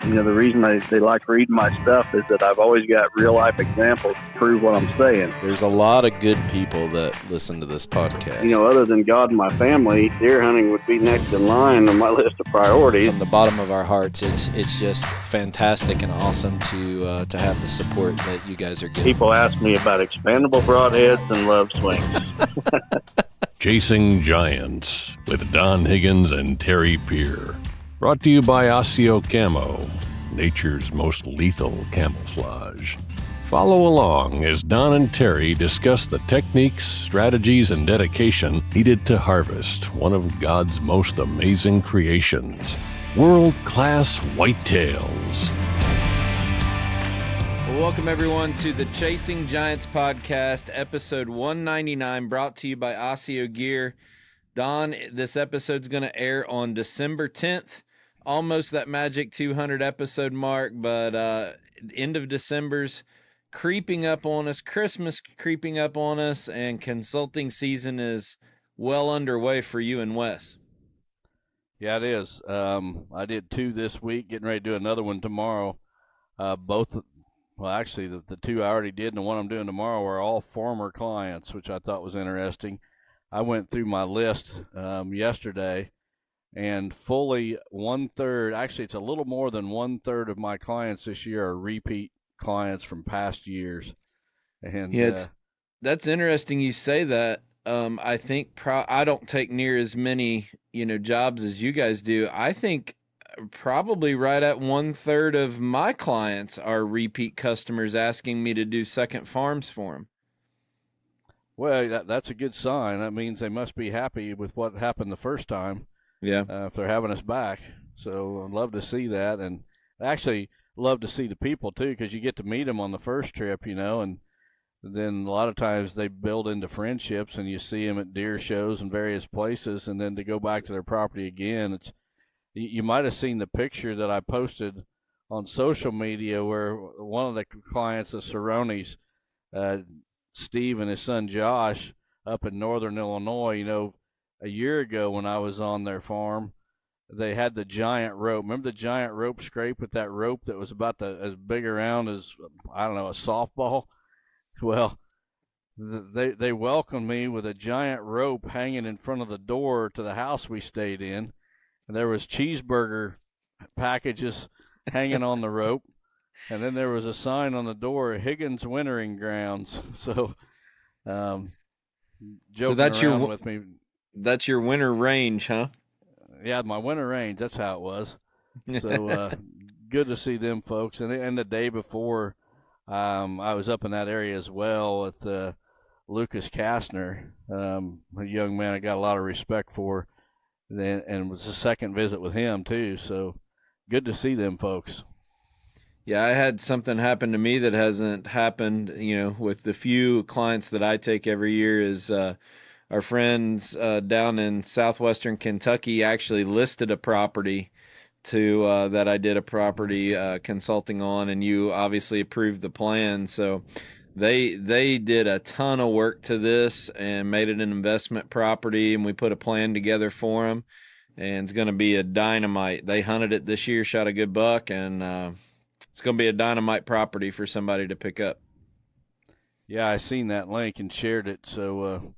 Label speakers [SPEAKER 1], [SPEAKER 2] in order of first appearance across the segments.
[SPEAKER 1] The reason they like reading my stuff is that I've always got real life examples to prove what I'm saying.
[SPEAKER 2] There's a lot of good people that listen to this podcast.
[SPEAKER 1] Other than God and my family, deer hunting would be next in line on my list of priorities.
[SPEAKER 2] From the bottom of our hearts, it's just fantastic and awesome to have the support that you guys are getting.
[SPEAKER 1] People ask me about expandable broadheads and love swings.
[SPEAKER 3] Chasing Giants with Don Higgins and Terry Peer. Brought to you by OIO Camo, nature's most lethal camouflage. Follow along as Don and Terry discuss the techniques, strategies, and dedication needed to harvest one of God's most amazing creations, world-class whitetails.
[SPEAKER 4] Well, welcome everyone to the Chasing Giants podcast, episode 199, brought to you by OIO Gear. Don, this episode's going to air on December 10th. Almost that magic 200 episode mark, but end of December's creeping up on us, Christmas creeping up on us, and consulting season is well underway for you and Wes.
[SPEAKER 5] Yeah, it is. I did 2 this week, getting ready to do another one tomorrow. Actually, the 2 I already did and the one I'm doing tomorrow are all former clients, which I thought was interesting. I went through my list yesterday, and fully 1/3, actually it's a little more than 1/3 of my clients this year are repeat clients from past years. And
[SPEAKER 4] yeah, that's interesting you say that. I think I don't take near as many jobs as you guys do. I think probably right at 1/3 of my clients are repeat customers asking me to do second farms for them.
[SPEAKER 5] Well, that's a good sign. That means they must be happy with what happened the first time.
[SPEAKER 4] Yeah.
[SPEAKER 5] If they're having us back. So I'd love to see that, and actually love to see the people too, because you get to meet them on the first trip, and then a lot of times they build into friendships, and you see them at deer shows and various places, and then to go back to their property again. You might have seen the picture that I posted on social media where one of the clients, the Cerrones, Steve and his son Josh, up in northern Illinois, a year ago when I was on their farm, they had the giant rope. Remember the giant rope scrape with that rope that was about as big around as, I don't know, a softball? Well, they welcomed me with a giant rope hanging in front of the door to the house we stayed in. And there was cheeseburger packages hanging on the rope. And then there was a sign on the door, Higgins Wintering Grounds. So, joking
[SPEAKER 4] that's
[SPEAKER 5] around with me.
[SPEAKER 4] That's your winter range, huh?
[SPEAKER 5] Yeah, my winter range. That's how it was. So good to see them folks. And the day before, I was up in that area as well with Lucas Kastner, a young man I got a lot of respect for, and it was the second visit with him too. So good to see them folks.
[SPEAKER 4] Yeah, I had something happen to me that hasn't happened, with the few clients that I take every year is our friends down in southwestern Kentucky actually listed a property that I did a property consulting on, and you obviously approved the plan. So they did a ton of work to this and made it an investment property, and we put a plan together for them, and it's going to be a dynamite. They hunted it this year, shot a good buck, and it's going to be a dynamite property for somebody to pick up.
[SPEAKER 5] Yeah, I seen that link and shared it. So,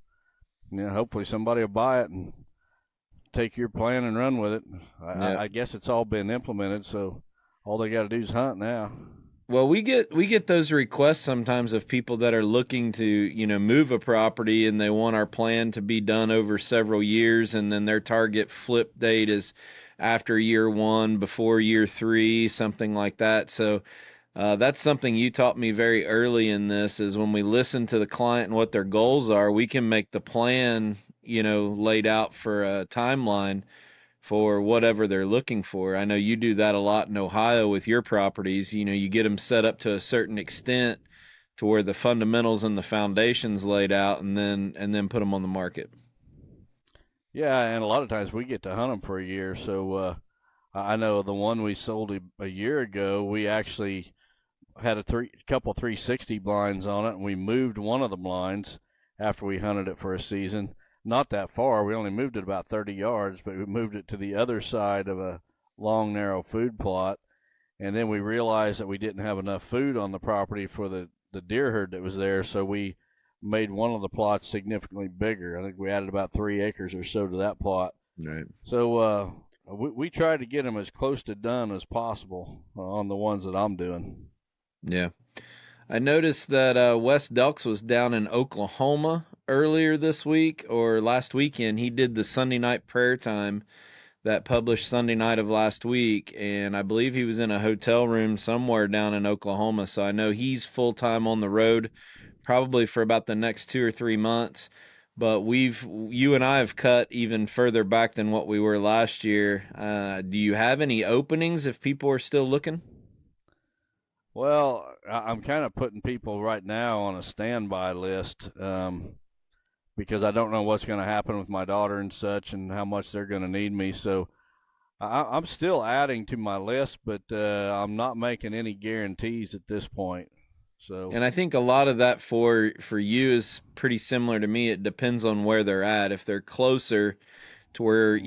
[SPEAKER 5] hopefully somebody will buy it and take your plan and run with it. I guess it's all been implemented, so all they got to do is hunt now.
[SPEAKER 4] Well, we get those requests sometimes of people that are looking to, move a property, and they want our plan to be done over several years, and then their target flip date is after year 1, before year 3, something like that. So that's something you taught me very early in this, is when we listen to the client and what their goals are, we can make the plan, laid out for a timeline for whatever they're looking for. I know you do that a lot in Ohio with your properties. You get them set up to a certain extent to where the fundamentals and the foundations laid out, and then put them on the market.
[SPEAKER 5] Yeah, and a lot of times we get to hunt them for a year. So I know the one we sold a year ago, we actually had a couple 360 blinds on it, and we moved one of the blinds after we hunted it for a season. Not that far. We only moved it about 30 yards, but we moved it to the other side of a long, narrow food plot. And then we realized that we didn't have enough food on the property for the deer herd that was there, so we made one of the plots significantly bigger. I think we added about 3 acres or so to that plot.
[SPEAKER 4] Right.
[SPEAKER 5] So we tried to get them as close to done as possible on the ones that I'm doing.
[SPEAKER 4] Yeah. I noticed that Wes Delks was down in Oklahoma earlier this week or last weekend. He did the Sunday night prayer time that published Sunday night of last week, and I believe he was in a hotel room somewhere down in Oklahoma. So I know he's full time on the road, probably for about the next 2 or 3 months. But you and I have cut even further back than what we were last year. Do you have any openings if people are still looking?
[SPEAKER 5] Well, I'm kind of putting people right now on a standby list because I don't know what's going to happen with my daughter and such and how much they're going to need me. So I'm still adding to my list, but I'm not making any guarantees at this point. So,
[SPEAKER 4] And I think a lot of that for you is pretty similar to me. It depends on where they're at. If they're closer to where,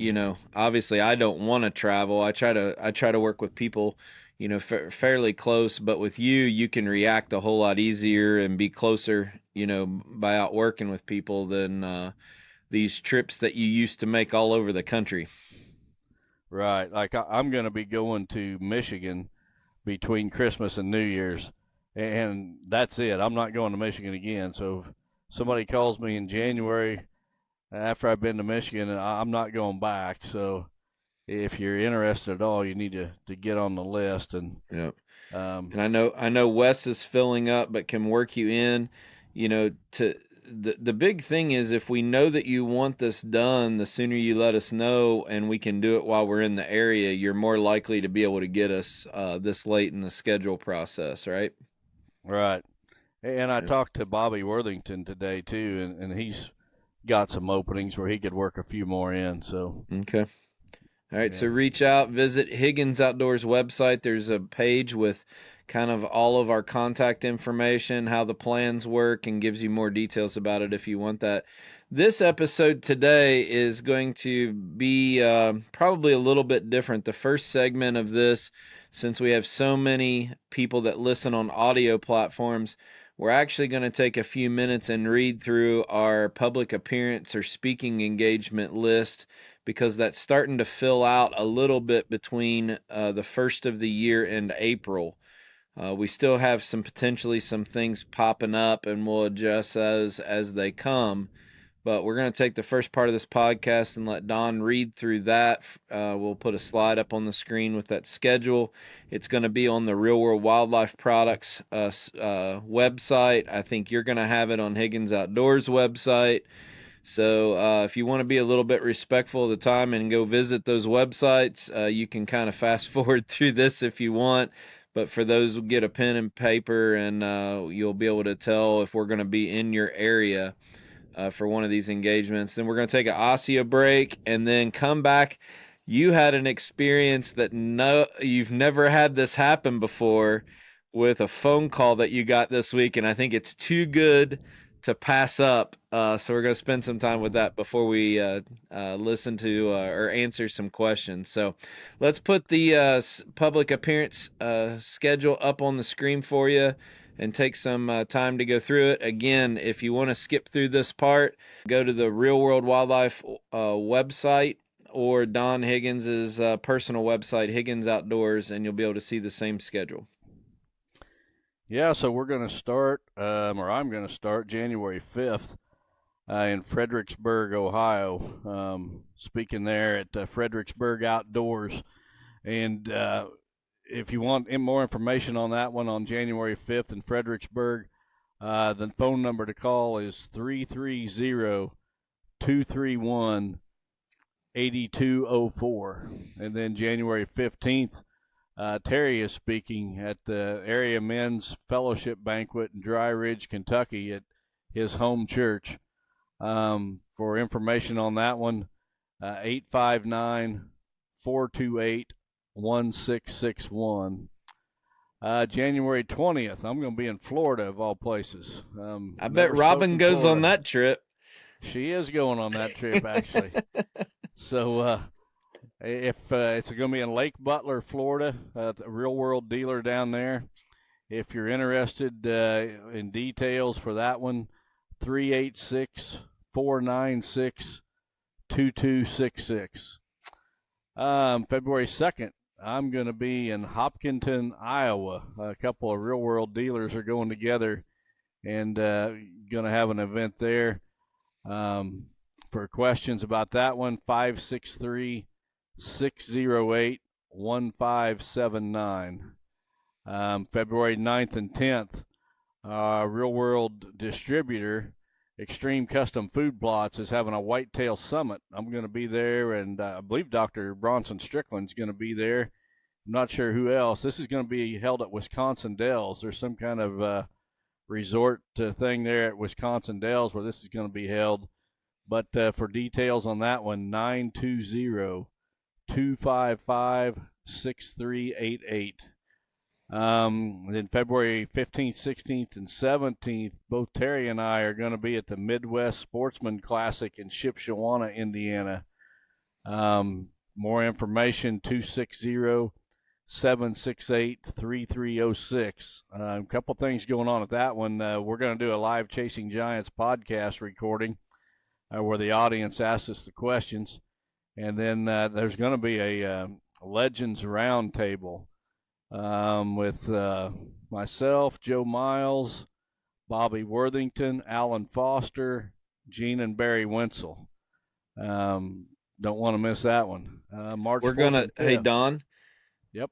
[SPEAKER 4] obviously I don't want to travel. I try to work with people, fairly close, but with you can react a whole lot easier and be closer, by out working with people than these trips that you used to make all over the country.
[SPEAKER 5] right. Like I'm going to be going to Michigan between Christmas and New Year's, and that's it. I'm not going to Michigan again. So if somebody calls me in January after I've been to Michigan, I'm not going back. So if you're interested at all, you need to get on the list. And
[SPEAKER 4] Yep. And I know Wes is filling up, but can work you in. To the big thing is if we know that you want this done, the sooner you let us know, and we can do it while we're in the area, you're more likely to be able to get us this late in the schedule process, right?
[SPEAKER 5] right. And I
[SPEAKER 4] Yep.
[SPEAKER 5] talked to Bobby Worthington today too, and he's got some openings where he could work a few more in. So
[SPEAKER 4] Okay. All right, so
[SPEAKER 5] yeah.
[SPEAKER 4] reach out, visit Higgins Outdoors website. There's a page with kind of all of our contact information, how the plans work, and gives you more details about it if you want that. This episode today is going to be probably a little bit different. The first segment of this, since we have so many people that listen on audio platforms, we're actually going to take a few minutes and read through our public appearance or speaking engagement list because that's starting to fill out a little bit between the first of the year and April. We still have potentially some things popping up, and we'll adjust as they come. But we're going to take the first part of this podcast and let Don read through that. We'll put a slide up on the screen with that schedule. It's going to be on the Real World Wildlife Products website. I think you're going to have it on Higgins Outdoors website. So if you want to be a little bit respectful of the time and go visit those websites, you can kind of fast forward through this if you want. But for those who get a pen and paper, and you'll be able to tell if we're going to be in your area for one of these engagements. Then we're going to take an Ossia break and then come back. You had an experience that you've never had this happen before with a phone call that you got this week, and I think it's too good to pass up. So we're going to spend some time with that before we listen to or answer some questions. So let's put the public appearance schedule up on the screen for you and take some time to go through it. Again, if you want to skip through this part, go to the Real World Wildlife website or Don Higgins's personal website, Higgins Outdoors, and you'll be able to see the same schedule.
[SPEAKER 5] Yeah, so we're going to start, or I'm going to start January 5th in Fredericksburg, Ohio. Speaking there at Fredericksburg Outdoors. And if you want more information on that one on January 5th in Fredericksburg, the phone number to call is 330-231-8204. And then January 15th, Terry is speaking at the Area Men's Fellowship Banquet in Dry Ridge, Kentucky at his home church. For information on that one, 859-428-1661. January 20th, I'm going to be in Florida, of all places.
[SPEAKER 4] I bet Robin goes on that trip.
[SPEAKER 5] She is going on that trip, actually. So If it's going to be in Lake Butler, Florida, the Real World Dealer down there. If you're interested in details for that one, 386-496-2266. February 2nd, I'm going to be in Hopkinton, Iowa. A couple of Real World Dealers are going together and going to have an event there. For questions about that one, 563-608-1579. February 9th and 10th, Real World distributor Extreme Custom Food Plots is having a whitetail summit. I'm going to be there, and I believe Dr. Bronson Strickland's going to be there. I'm not sure who else. This is going to be held at Wisconsin Dells. There's some kind of resort thing there at Wisconsin Dells where this is going to be held. But for details on that one, 920-255-6388. Then February 15th, 16th, and 17th, both Terry and I are going to be at the Midwest Sportsman Classic in Shipshewana, Indiana. More information, 260-768-3306. A couple things going on at that one. We're going to do a live Chasing Giants podcast recording where the audience asks us the questions. And then there's going to be a Legends Roundtable with myself, Joe Miles, Bobby Worthington, Alan Foster, Gene and Barry Wenzel. Don't want to miss that one. March.
[SPEAKER 4] We're gonna. Hey Don.
[SPEAKER 5] Yep.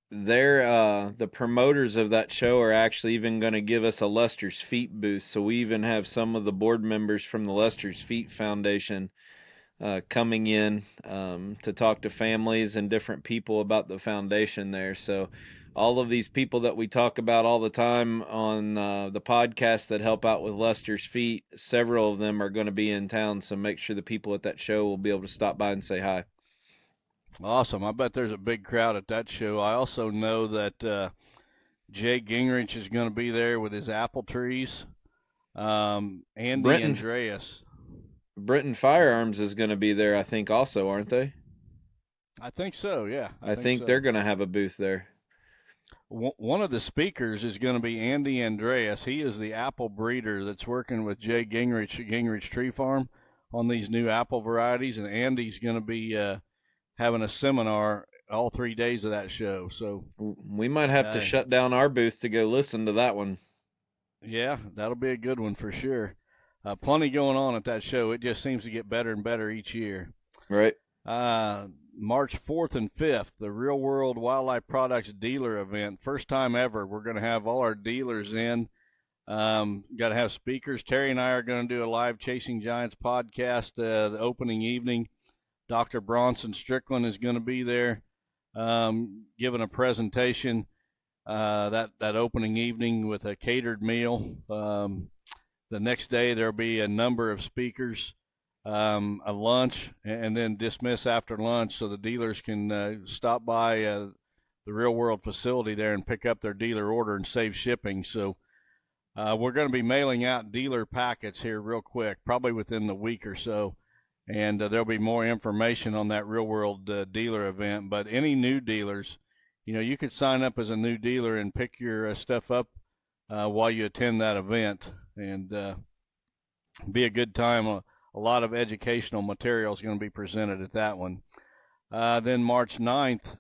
[SPEAKER 4] They're the promoters of that show are actually even going to give us a Lester's Feet booth. So we even have some of the board members from the Lester's Feet Foundation coming in to talk to families and different people about the foundation there. So all of these people that we talk about all the time on the podcast that help out with Lester's Feet, several of them are going to be in town. So make sure the people at that show will be able to stop by and say hi.
[SPEAKER 5] Awesome. I bet there's a big crowd at that show. I also know that Jay Gingrich is going to be there with his apple trees. Andy Andreas.
[SPEAKER 4] Brenton Firearms is going to be there, I think, also, aren't they?
[SPEAKER 5] I think so, yeah.
[SPEAKER 4] I think so. They're going to have a booth there.
[SPEAKER 5] One of the speakers is going to be Andy Andreas. He is the apple breeder that's working with Jay Gingrich at Gingrich Tree Farm on these new apple varieties, and Andy's going to be having a seminar all 3 days of that show. So
[SPEAKER 4] we might have to shut down our booth to go listen to that one.
[SPEAKER 5] Yeah, that'll be a good one for sure. Plenty going on at that show. It just seems to get better and better each year.
[SPEAKER 4] Right.
[SPEAKER 5] March 4th and 5th, the Real World Wildlife Products Dealer event. First time ever. We're going to have all our dealers in. Got to have speakers. Terry and I are going to do a live Chasing Giants podcast the opening evening. Dr. Bronson Strickland is going to be there giving a presentation that opening evening with a catered meal. The next day there will be a number of speakers, a lunch, and then dismiss after lunch so the dealers can stop by the Real World facility there and pick up their dealer order and save shipping. So we're going to be mailing out dealer packets here real quick, probably within the week or so. And there'll be more information on that Real World dealer event. But any new dealers, you could sign up as a new dealer and pick your stuff up while you attend that event. And be a good time. A lot of educational material is going to be presented at that one. Then March 9th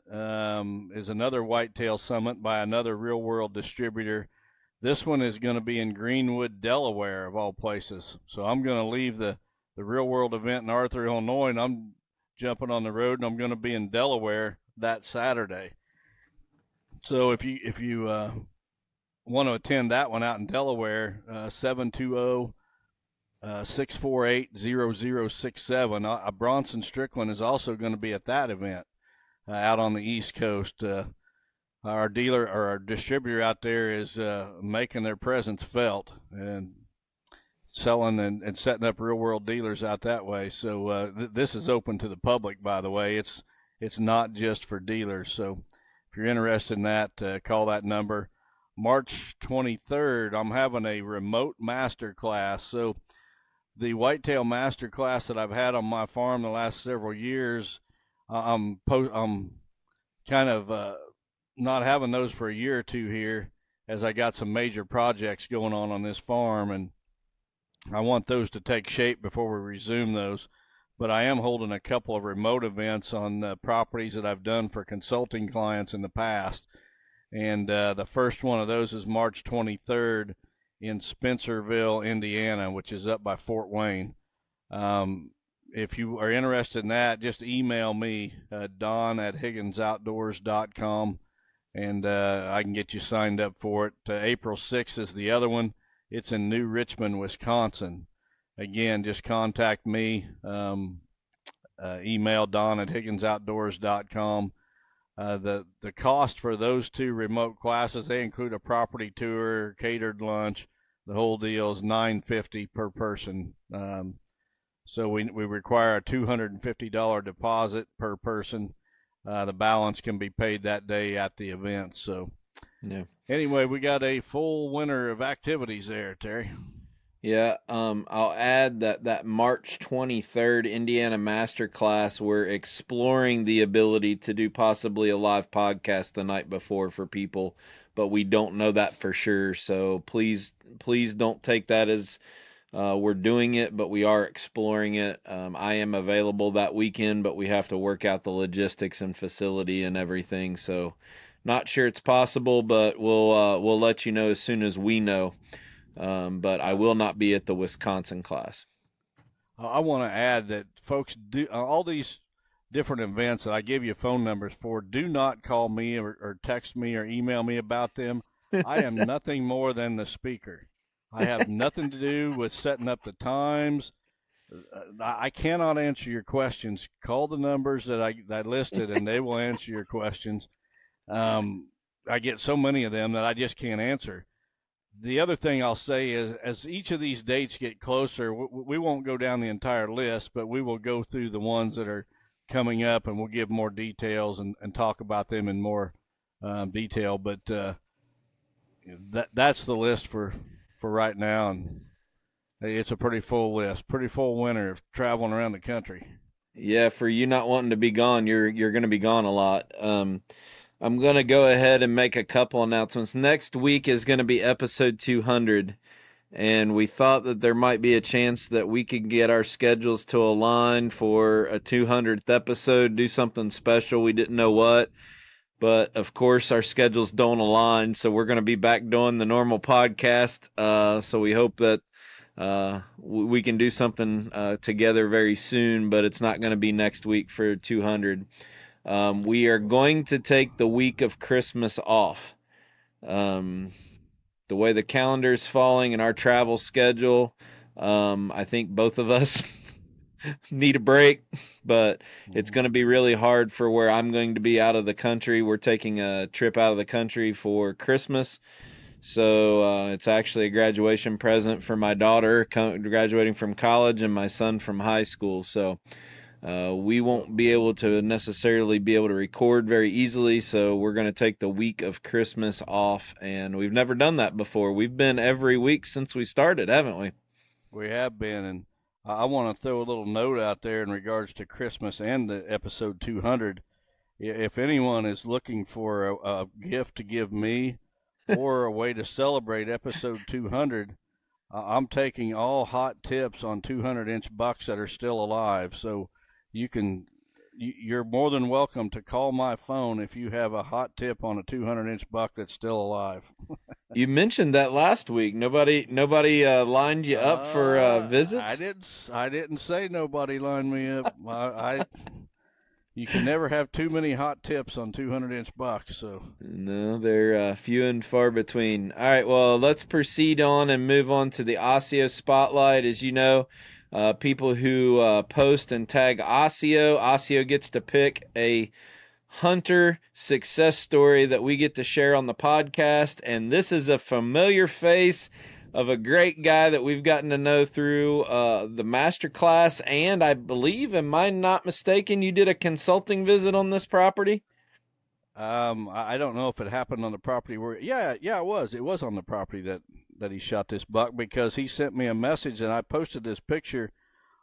[SPEAKER 5] is another whitetail summit by another Real World distributor. This one is going to be in Greenwood, Delaware, of all places. So I'm going to leave the Real World event in Arthur, Illinois, and I'm jumping on the road, and I'm going to be in Delaware that Saturday. So if you want to attend that one out in Delaware, 720-648-0067. Bronson Strickland is also going to be at that event out on the East Coast. Our dealer or our distributor out there is making their presence felt and selling and setting up Real World dealers out that way. So this is open to the public, by the way. It's not just for dealers. So if you're interested in that, call that number. March 23rd, I'm having a remote master class. So the whitetail master class that I've had on my farm the last several years, I'm kind of not having those for a year or two here, as I got some major projects going on this farm, and I want those to take shape before we resume those. But I am holding a couple of remote events on properties that I've done for consulting clients in the past. And the first one of those is March 23rd in Spencerville, Indiana, which is up by Fort Wayne. If you are interested in that, just email me, don@higginsoutdoors.com, and I can get you signed up for it. April 6th is the other one. It's in New Richmond, Wisconsin. Again, just contact me, email don@higginsoutdoors.com. The cost for those two remote classes, they include a property tour, catered lunch. The whole deal is $950 per person. So we require a $250 deposit per person. The balance can be paid that day at the event. So
[SPEAKER 4] Yeah.
[SPEAKER 5] anyway, we got a full winter of activities there, Terry.
[SPEAKER 4] Yeah, I'll add that March 23rd Indiana Masterclass, we're exploring the ability to do possibly a live podcast the night before for people, but we don't know that for sure. So please don't take that as we're doing it, but we are exploring it. I am available that weekend, but we have to work out the logistics and facility and everything. So not sure it's possible, but we'll let you know as soon as we know. But I will not be at the Wisconsin class.
[SPEAKER 5] I want to add that folks do all these different events that I give you phone numbers for. Do not call me or text me or email me about them. I am nothing more than the speaker. I have nothing to do with setting up the times. I cannot answer your questions. Call the numbers that I listed, and they will answer your questions. I get so many of them that I just can't answer. The other thing I'll say is, as each of these dates get closer, we won't go down the entire list, but we will go through the ones that are coming up, and we'll give more details and talk about them in more detail. But that's the list for right now, and it's a pretty full list, pretty full winter of traveling around the country.
[SPEAKER 4] Yeah, for you not wanting to be gone, you're going to be gone a lot. I'm going to go ahead and make a couple announcements. Next week is going to be episode 200, and we thought that there might be a chance that we could get our schedules to align for a 200th episode, do something special. We didn't know what, but of course our schedules don't align, so we're going to be back doing the normal podcast. So we hope that we can do something together very soon, but it's not going to be next week for 200. We are going to take the week of Christmas off. The way the calendar is falling and our travel schedule, I think both of us need a break, but it's going to be really hard for where I'm going to be out of the country. We're taking a trip out of the country for Christmas. So it's actually a graduation present for my daughter graduating from college and my son from high school. So we won't be able to necessarily be able to record very easily, so we're going to take the week of Christmas off, and we've never done that before. We've been every week since we started, haven't we?
[SPEAKER 5] We have been, and I want to throw a little note out there in regards to Christmas and the episode 200. If anyone is looking for a gift to give me or a way to celebrate episode 200, I'm taking all hot tips on 200-inch bucks that are still alive, so you're more than welcome to call my phone if you have a hot tip on a 200-inch buck that's still alive.
[SPEAKER 4] You mentioned that last week. Nobody lined you up for visits?
[SPEAKER 5] I didn't say nobody lined me up. You can never have too many hot tips on 200-inch bucks. So
[SPEAKER 4] no, they're few and far between. All right, well, let's proceed on and move on to the OIO Spotlight. As you know, people who post and tag OIO gets to pick a hunter success story that we get to share on the podcast. And this is a familiar face of a great guy that we've gotten to know through the master class. And I believe, am I not mistaken, you did a consulting visit on this property?
[SPEAKER 5] I don't know if it happened on the property where, yeah, it was. It was on the property that he shot this buck, because he sent me a message and I posted this picture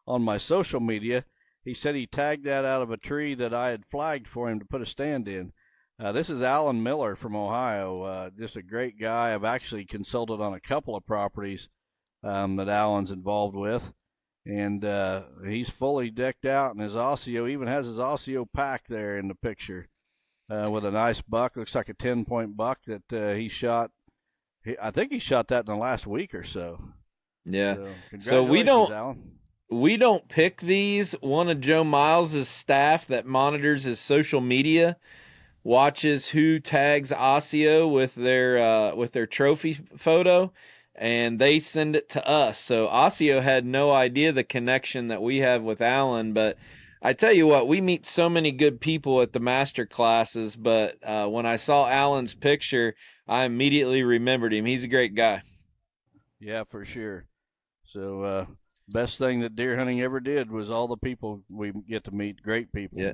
[SPEAKER 5] on my social media, he said he tagged that out of a tree that I had flagged for him to put a stand in. This is Alan Miller from Ohio, just a great guy. I've actually consulted on a couple of properties that Alan's involved with, and he's fully decked out, and his Osseo even has his Osseo pack there in the picture with a nice buck. Looks like a 10-point buck that he shot. I think he shot that in the last week or so.
[SPEAKER 4] Yeah.
[SPEAKER 5] So,
[SPEAKER 4] So
[SPEAKER 5] congratulations, Alan.
[SPEAKER 4] we don't pick these. One of Joe Miles's staff that monitors his social media watches who tags Osseo with their trophy photo, and they send it to us. So Osseo had no idea the connection that we have with Alan, but I tell you what, we meet so many good people at the master classes, but when I saw Alan's picture, I immediately remembered him. He's a great guy.
[SPEAKER 5] Yeah, for sure. So best thing that deer hunting ever did was all the people we get to meet, great people.
[SPEAKER 4] Yeah.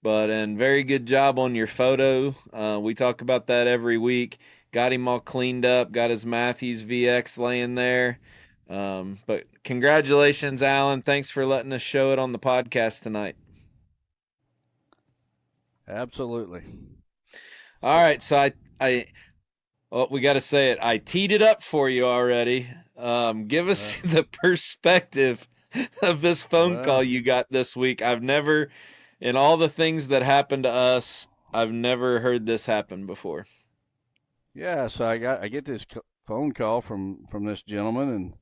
[SPEAKER 4] And very good job on your photo. We talk about that every week. Got him all cleaned up, got his Matthews VX laying there. But congratulations, Alan. Thanks for letting us show it on the podcast tonight.
[SPEAKER 5] Absolutely.
[SPEAKER 4] All right, so we got to say it. I teed it up for you already. Give us the perspective of this phone call you got this week. In all the things that happened to us, I've never heard this happen before.
[SPEAKER 5] Yeah, so I get this phone call from this gentleman,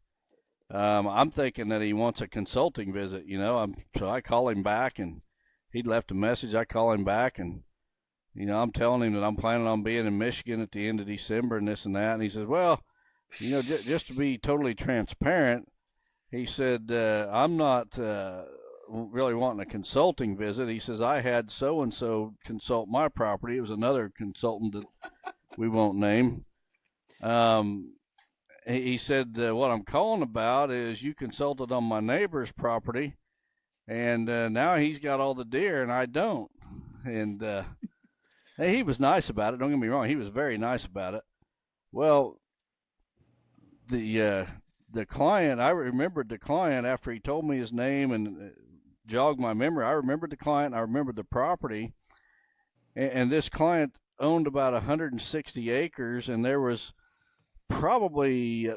[SPEAKER 5] and I'm thinking that he wants a consulting visit. So I call him back, and he'd left a message. I call him back, and I'm telling him that I'm planning on being in Michigan at the end of December and this and that. And he says, well, just to be totally transparent, he said, I'm not really wanting a consulting visit. He says, I had so-and-so consult my property. It was another consultant that we won't name. He said, what I'm calling about is you consulted on my neighbor's property, and now he's got all the deer and I don't. And he was nice about it. Don't get me wrong. He was very nice about it. Well, the client, I remembered the client after he told me his name and jogged my memory. I remembered the client. I remembered the property. And this client owned about 160 acres, and there was probably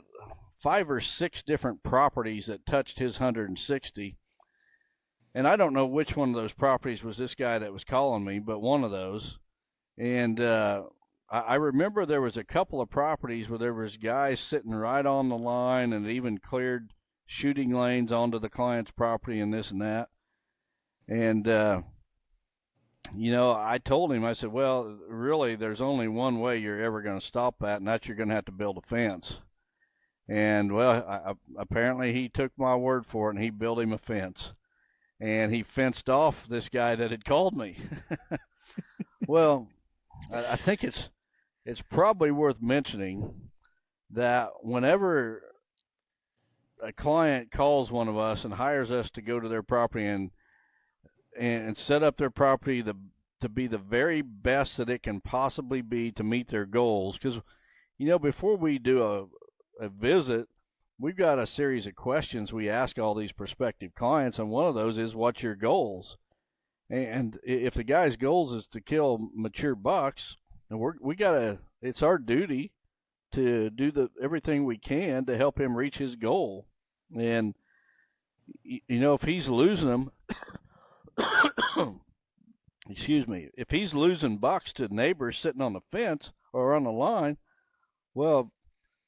[SPEAKER 5] 5 or 6 different properties that touched his 160. And I don't know which one of those properties was this guy that was calling me, but one of those. And I remember there was a couple of properties where there was guys sitting right on the line, and it even cleared shooting lanes onto the client's property and this and that. And I told him, I said, well, really, there's only one way you're ever going to stop that, and that's you're going to have to build a fence. And, well, apparently he took my word for it, and he built him a fence. And he fenced off this guy that had called me. Well, I think it's probably worth mentioning that whenever a client calls one of us and hires us to go to their property and set up their property to be the very best that it can possibly be to meet their goals. Because, before we do a visit, we've got a series of questions we ask all these prospective clients, and one of those is, what's your goals? And if the guy's goals is to kill mature bucks, and it's our duty to do everything we can to help him reach his goal. And, if he's losing them, excuse me, if he's losing bucks to neighbors sitting on the fence or on the line, well,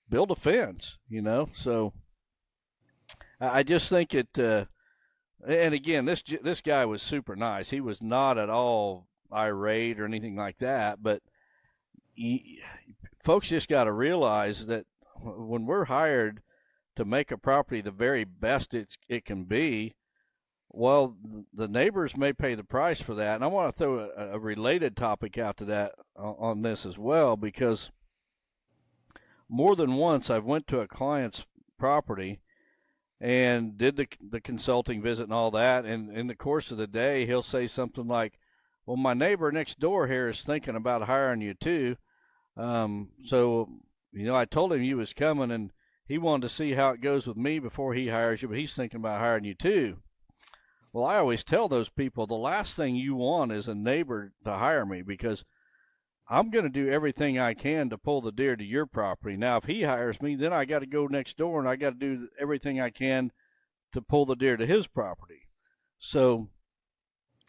[SPEAKER 5] build a fence, So I just think it, and again, this guy was super nice. He was not at all irate or anything like that, but folks just got to realize that when we're hired to make a property the very best it can be, well, the neighbors may pay the price for that. And I want to throw a related topic out to that on this as well, because more than once I've went to a client's property and did the consulting visit and all that, and in the course of the day he'll say something like, well, my neighbor next door here is thinking about hiring you too. So, I told him you was coming, and he wanted to see how it goes with me before he hires you, but he's thinking about hiring you too. Well, I always tell those people the last thing you want is a neighbor to hire me, because I'm going to do everything I can to pull the deer to your property. Now, if he hires me, then I got to go next door and I got to do everything I can to pull the deer to his property. So,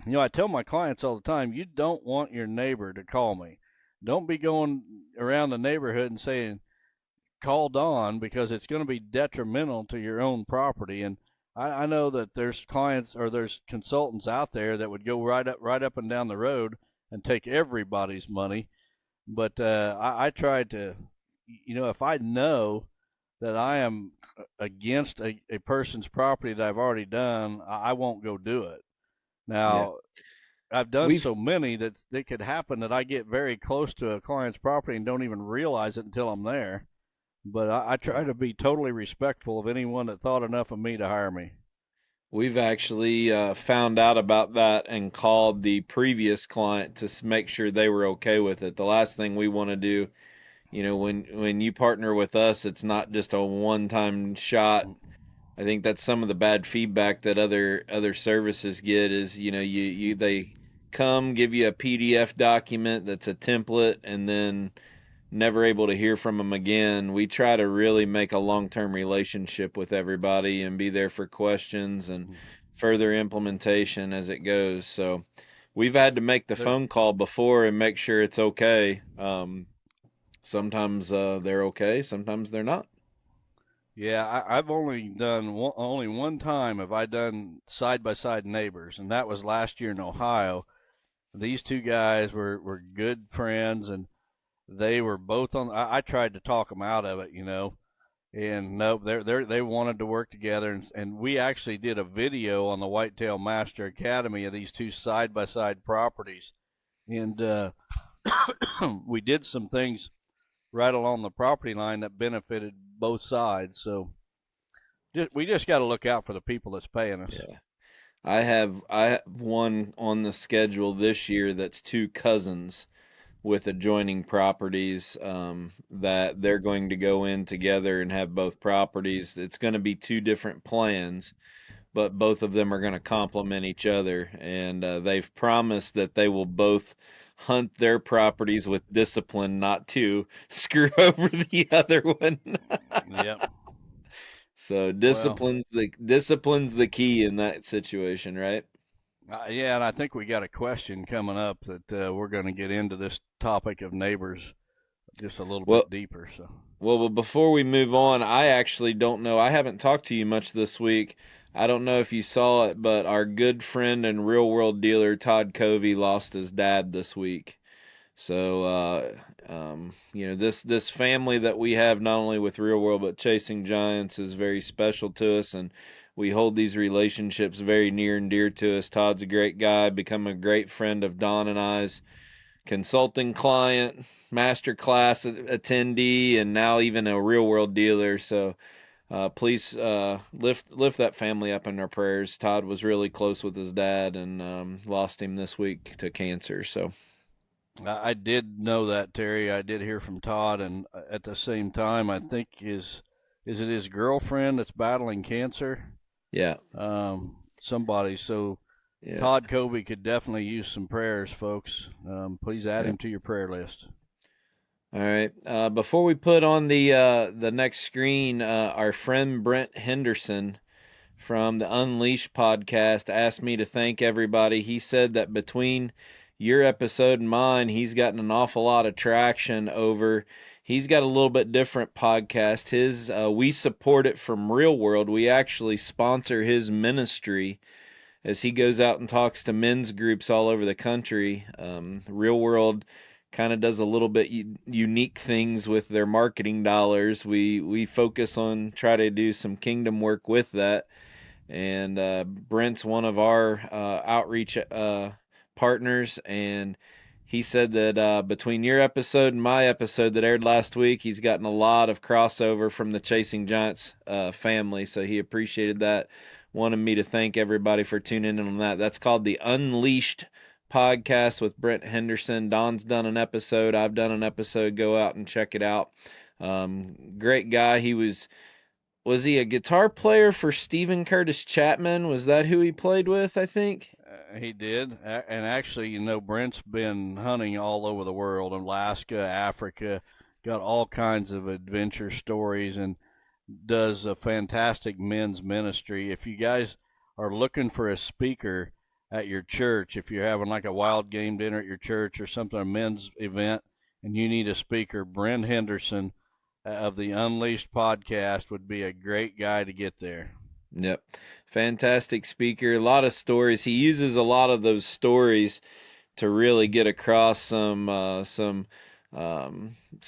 [SPEAKER 5] I tell my clients all the time, you don't want your neighbor to call me. Don't be going around the neighborhood and saying, call Don, because it's going to be detrimental to your own property. And I know that there's clients or there's consultants out there that would go right up and down the road and take everybody's money. But I try to, if I know that I am against a person's property that I've already done, I won't go do it. Now, I've done so many that it could happen that I get very close to a client's property and don't even realize it until I'm there. But I try to be totally respectful of anyone that thought enough of me to hire me.
[SPEAKER 4] We've actually found out about that and called the previous client to make sure they were okay with it. The last thing we want to do, when you partner with us, it's not just a one-time shot. I think that's some of the bad feedback that other services get is, they come, give you a PDF document that's a template, and then never able to hear from them again. We try to really make a long-term relationship with everybody and be there for questions and further implementation as it goes. So we've had to make the phone call before and make sure it's okay. Sometimes they're okay, sometimes they're not.
[SPEAKER 5] Yeah, I've only done only one time have I done side-by-side neighbors, and that was last year in Ohio. These two guys were good friends, and they were both on. I tried to talk them out of it, and nope, they wanted to work together, and we actually did a video on the Whitetail Master Academy of these two side-by-side properties, and we did some things right along the property line that benefited both sides. So we just got to look out for the people that's paying us.
[SPEAKER 4] Yeah. I have one on the schedule this year that's two cousins with adjoining properties that they're going to go in together and have both properties. It's going to be two different plans, but both of them are going to complement each other. And they've promised that they will both hunt their properties with discipline, not to screw over the other one.
[SPEAKER 5] Yep.
[SPEAKER 4] So discipline's the key in that situation, right?
[SPEAKER 5] Yeah, and I think we got a question coming up that we're going to get into this topic of neighbors just a little bit deeper. So,
[SPEAKER 4] well, before we move on, I actually don't know. I haven't talked to you much this week. I don't know if you saw it, but our good friend and real world dealer Todd Covey lost his dad this week. So, this family that we have, not only with Real World but Chasing Giants, is very special to us, and we hold these relationships very near and dear to us. Todd's a great guy, become a great friend of Don and I's, consulting client, master class attendee, and now even a real world dealer. So please lift that family up in our prayers. Todd was really close with his dad and lost him this week to cancer. So
[SPEAKER 5] I did know that, Terry. I did hear from Todd, and at the same time, I think is it his girlfriend that's battling cancer?
[SPEAKER 4] Yeah.
[SPEAKER 5] Somebody. So
[SPEAKER 4] yeah.
[SPEAKER 5] Todd Covey could definitely use some prayers, folks. Please add him to your prayer list.
[SPEAKER 4] All right. Before we put on the next screen, our friend Brent Henderson from the Unleashed podcast asked me to thank everybody. He said that between your episode and mine, he's gotten an awful lot of traction over. He's got a little bit different podcast. His we support it from Real World. We actually sponsor his ministry as he goes out and talks to men's groups all over the country. Real World kind of does a little bit unique things with their marketing dollars. We focus on try to do some kingdom work with that. And Brent's one of our outreach partners, and he said that between your episode and my episode that aired last week, he's gotten a lot of crossover from the Chasing Giants family, so he appreciated that. Wanted me to thank everybody for tuning in on that. That's called the Unleashed podcast with Brent Henderson. Don's done an episode. I've done an episode. Go out and check it out. Great guy. He was Was he a guitar player for Stephen Curtis Chapman? Was that who he played with, I think?
[SPEAKER 5] He did. And actually, Brent's been hunting all over the world, Alaska, Africa, got all kinds of adventure stories, and does a fantastic men's ministry. If you guys are looking for a speaker at your church, if you're having like a wild game dinner at your church or something, a men's event, and you need a speaker, Brent Henderson of the Unleashed podcast would be a great guy to get there.
[SPEAKER 4] Yep. Fantastic speaker. A lot of stories. He uses a lot of those stories to really get across some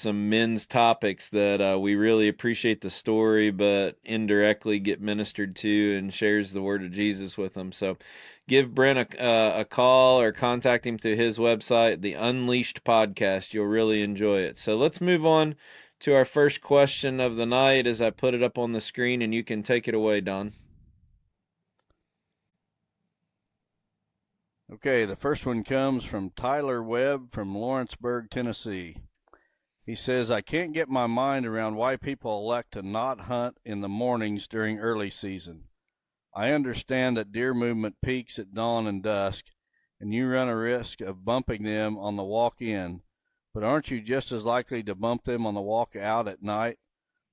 [SPEAKER 4] men's topics that we really appreciate the story, but indirectly get ministered to, and shares the word of Jesus with them. So give Brent a call or contact him through his website, the Unleashed Podcast. You'll really enjoy it. So let's move on to our first question of the night as I put it up on the screen, and you can take it away, Don.
[SPEAKER 5] Okay, the first one comes from Tyler Webb from Lawrenceburg, Tennessee. He says, I can't get my mind around why people elect to not hunt in the mornings during early season. I understand that deer movement peaks at dawn and dusk, and you run a risk of bumping them on the walk in, but aren't you just as likely to bump them on the walk out at night?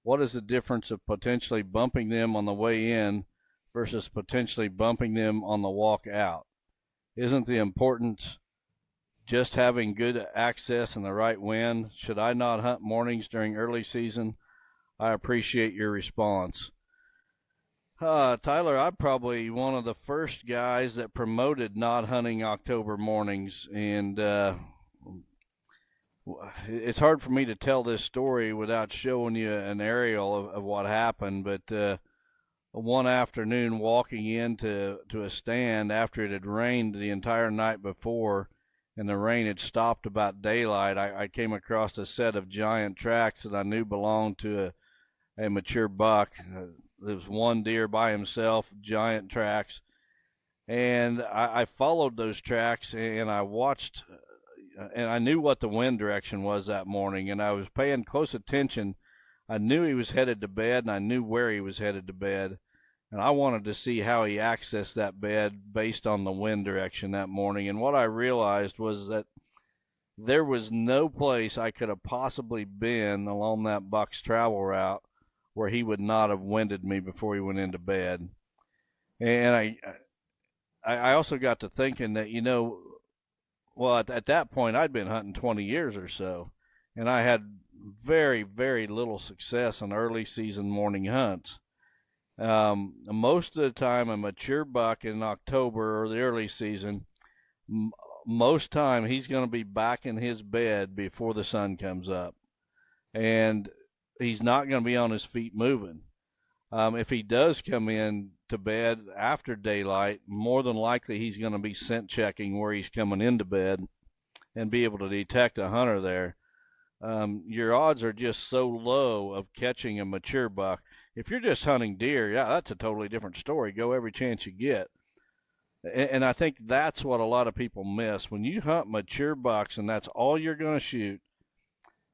[SPEAKER 5] What is the difference of potentially bumping them on the way in versus potentially bumping them on the walk out? Isn't the importance just having good access and the right wind? Should I not hunt mornings during early season? I appreciate your response. Tyler, I'm probably one of the first guys that promoted not hunting October mornings, and it's hard for me to tell this story without showing you an aerial of what happened, but one afternoon walking into a stand after it had rained the entire night before and the rain had stopped about daylight, I came across a set of giant tracks that I knew belonged to a mature buck. There was one deer by himself, giant tracks, and I followed those tracks, and I watched, and I knew what the wind direction was that morning, and I was paying close attention. I knew he was headed to bed, and I knew where he was headed to bed, and I wanted to see how he accessed that bed based on the wind direction that morning. And what I realized was that there was no place I could have possibly been along that buck's travel route where he would not have winded me before he went into bed. And I also got to thinking that, well, at that point, I'd been hunting 20 years or so, and I had very, very little success on early season morning hunts. Most of the time, a mature buck in October or the early season, most time he's going to be back in his bed before the sun comes up, and he's not going to be on his feet moving. If he does come in to bed after daylight, more than likely he's going to be scent checking where he's coming into bed and be able to detect a hunter there. Your odds are just so low of catching a mature buck. If you're just hunting deer, yeah, that's a totally different story. Go every chance you get. And I think that's what a lot of people miss. When you hunt mature bucks and that's all you're going to shoot,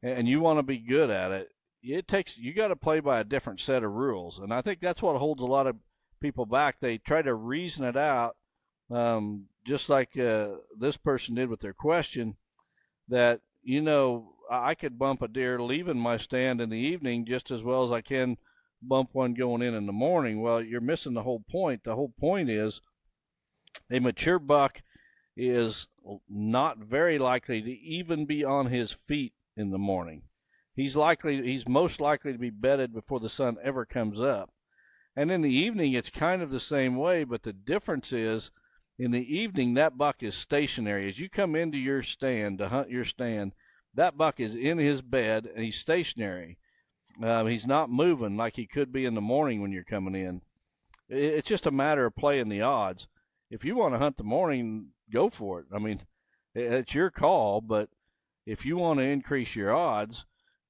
[SPEAKER 5] and you want to be good at it, you got to play by a different set of rules. And I think that's what holds a lot of people back. They try to reason it out, just like this person did with their question, that, I could bump a deer leaving my stand in the evening just as well as I can bump one going in the morning. Well, you're missing the whole point. The whole point is a mature buck is not very likely to even be on his feet in the morning. He's most likely to be bedded before the sun ever comes up. And in the evening, it's kind of the same way, but the difference is in the evening, that buck is stationary. As you come into your stand to hunt your stand, that buck is in his bed and he's stationary. He's not moving like he could be in the morning when you're coming in. It's just a matter of playing the odds. If you want to hunt the morning, go for it. I mean, it's your call, but if you want to increase your odds,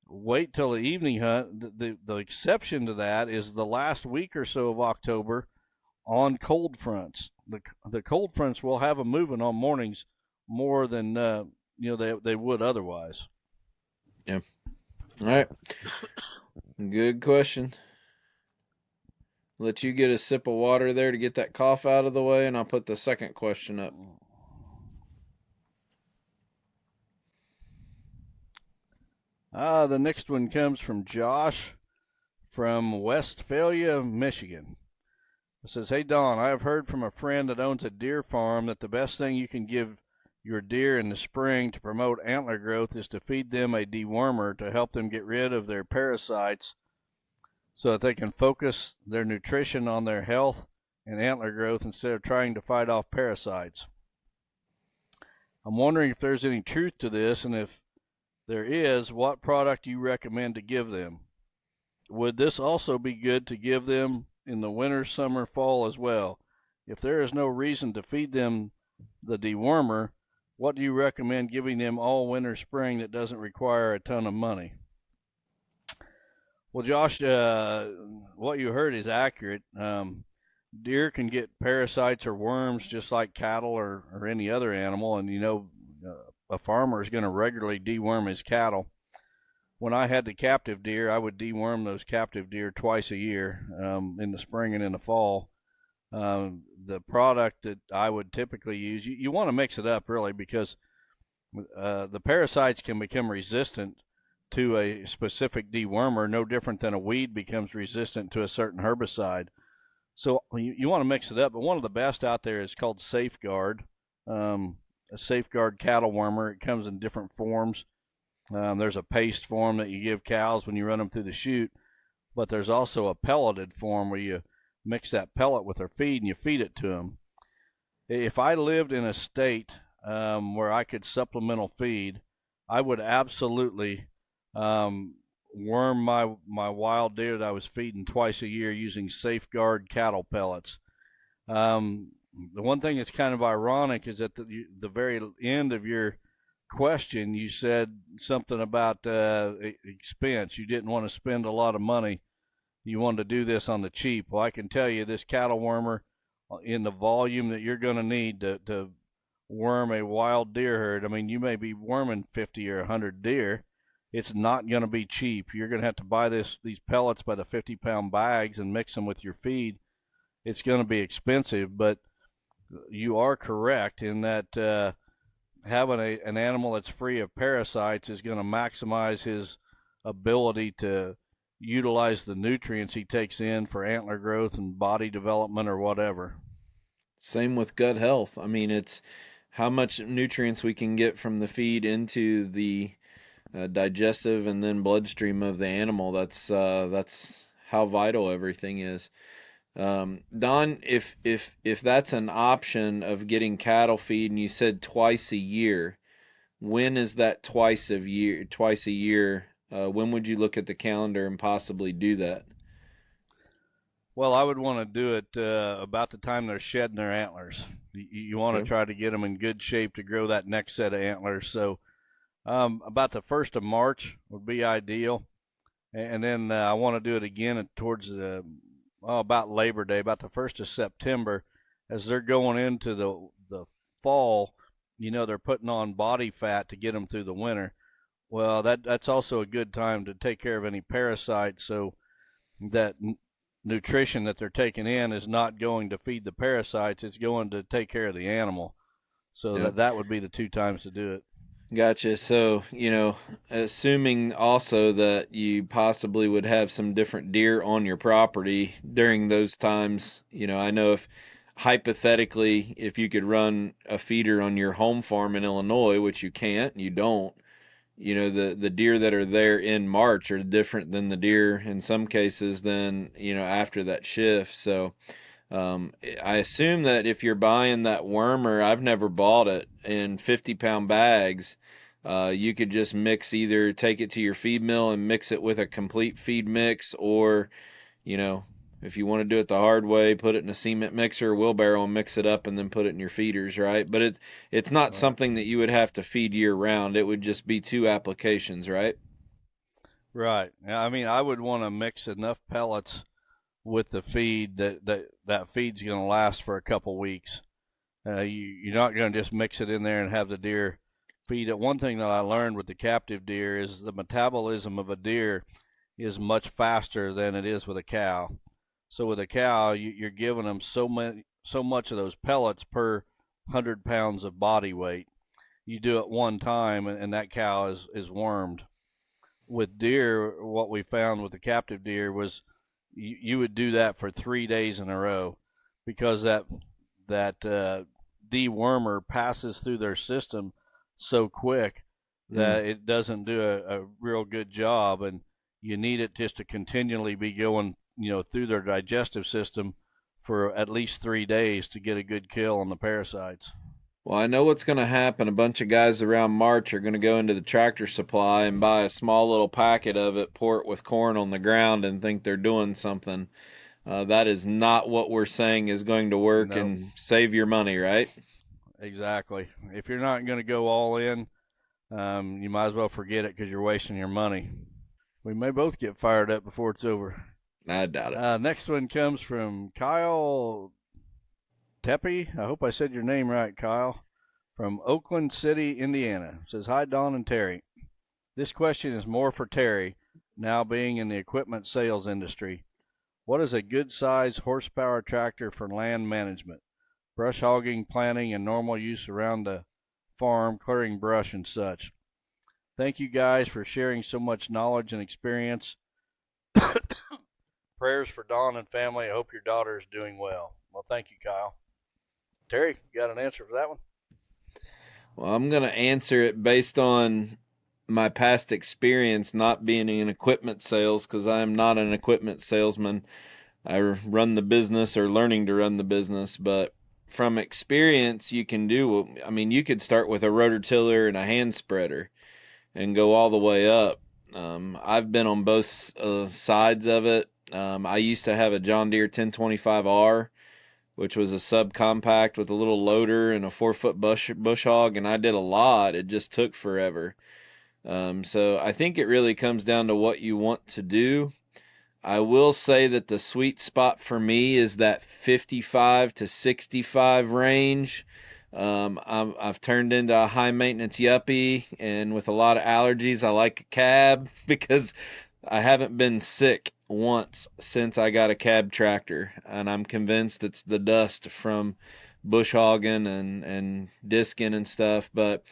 [SPEAKER 5] wait till the evening hunt. The exception to that is the last week or so of October on cold fronts. The cold fronts will have them moving on mornings more than they would otherwise.
[SPEAKER 4] Yeah. All right. Good question. Let you get a sip of water there to get that cough out of the way, and I'll put the second question up.
[SPEAKER 5] The next one comes from Josh from Westphalia, Michigan. It says, "Hey Don, I have heard from a friend that owns a deer farm that the best thing you can give your deer in the spring to promote antler growth is to feed them a dewormer to help them get rid of their parasites so that they can focus their nutrition on their health and antler growth instead of trying to fight off parasites. I'm wondering if there's any truth to this, and if there is, what product you recommend to give them. Would this also be good to give them in the winter, summer, fall as well? If there is no reason to feed them the dewormer, what do you recommend giving them all winter, spring that doesn't require a ton of money?" Well, Josh, what you heard is accurate. Deer can get parasites or worms just like cattle or any other animal, and a farmer is going to regularly deworm his cattle. When I had the captive deer, I would deworm those captive deer twice a year, in the spring and in the fall. The product that I would typically use, you want to mix it up really, because the parasites can become resistant to a specific dewormer, no different than a weed becomes resistant to a certain herbicide. So you want to mix it up, but one of the best out there is called Safeguard, a Safeguard cattle wormer. It comes in different forms. There's a paste form that you give cows when you run them through the chute, but there's also a pelleted form where you mix that pellet with their feed and you feed it to them. If I lived in a state where I could supplemental feed, I would absolutely worm my wild deer that I was feeding twice a year using Safeguard cattle pellets. The one thing that's kind of ironic is at the very end of your question, you said something about expense. You didn't want to spend a lot of money. You wanted to do this on the cheap. Well, I can tell you this cattle wormer, in the volume that you're going to need to worm a wild deer herd, I mean, you may be worming 50 or 100 deer. It's not going to be cheap. You're going to have to buy these pellets by the 50-pound bags and mix them with your feed. It's going to be expensive, but you are correct in that having an animal that's free of parasites is going to maximize his ability to utilize the nutrients he takes in for antler growth and body development or whatever.
[SPEAKER 4] Same with gut health. I mean, it's how much nutrients we can get from the feed into the digestive and then bloodstream of the animal. That's how vital everything is. Don, if that's an option of getting cattle feed, and you said twice a year, when is that twice a year? When would you look at the calendar and possibly do that?
[SPEAKER 5] Well, I would want to do it about the time they're shedding their antlers. You want to try to get them in good shape to grow that next set of antlers. So about the 1st of March would be ideal. And then I want to do it again towards about Labor Day, about the 1st of September, as they're going into the fall. They're putting on body fat to get them through the winter. Well, that's also a good time to take care of any parasites, so that nutrition that they're taking in is not going to feed the parasites. It's going to take care of the animal. So that would be the 2 times to do it.
[SPEAKER 4] Gotcha. So, assuming also that you possibly would have some different deer on your property during those times, I know if hypothetically, if you could run a feeder on your home farm in Illinois, which you can't, you don't, the deer that are there in March are different than the deer in some cases than, after that shift. So, I assume that if you're buying that wormer, I've never bought it in 50-pound bags. You could just either take it to your feed mill and mix it with a complete feed mix, or, if you want to do it the hard way, put it in a cement mixer or wheelbarrow and mix it up and then put it in your feeders, right? But it's not something that you would have to feed year round. It would just be 2 applications, right?
[SPEAKER 5] Right. I mean, I would want to mix enough pellets with the feed that feed's going to last for a couple weeks. You're not going to just mix it in there and have the deer feed it. One thing that I learned with the captive deer is the metabolism of a deer is much faster than it is with a cow. So with a cow, you're giving them so much of those pellets per 100 pounds of body weight. You do it one time, and that cow is wormed. With deer, what we found with the captive deer was you would do that for 3 days in a row, because that dewormer passes through their system so quick that it doesn't do a real good job, and you need it just to continually be going, through their digestive system for at least 3 days to get a good kill on the parasites.
[SPEAKER 4] Well, I know what's going to happen. A bunch of guys around March are going to go into the Tractor Supply and buy a small little packet of it, pour it with corn on the ground, and think they're doing something. That is not what we're saying is going to work.
[SPEAKER 5] Nope.
[SPEAKER 4] And save your money, right?
[SPEAKER 5] Exactly. If you're not going to go all in, you might as well forget it, because you're wasting your money. We may both get fired up before it's over.
[SPEAKER 4] I doubt it.
[SPEAKER 5] Next one comes from Kyle Tepe. I hope I said your name right, Kyle. From Oakland City, Indiana. It says, hi, Don and Terry. This question is more for Terry, now being in the equipment sales industry. What is a good size horsepower tractor for land management, brush hogging, planting, and normal use around the farm, clearing brush and such? Thank you guys for sharing so much knowledge and experience. Prayers for Dawn and family. I hope your daughter is doing well. Well, thank you, Kyle. Terry, you got an answer for that one?
[SPEAKER 4] Well, I'm going to answer it based on my past experience not being in equipment sales, because I'm not an equipment salesman. I run the business, or learning to run the business, but from experience, you could start with a rototiller and a hand spreader and go all the way up. I've been on both sides of it. I used to have a John Deere 1025R, which was a subcompact with a little loader and a 4-foot bush hog, and I did a lot. It just took forever. So I think it really comes down to what you want to do. I will say that the sweet spot for me is that 55 to 65 range. I've turned into a high maintenance yuppie, and with a lot of allergies, I like a cab because I haven't been sick once since I got a cab tractor, and I'm convinced it's the dust from bush hogging and disking and stuff. But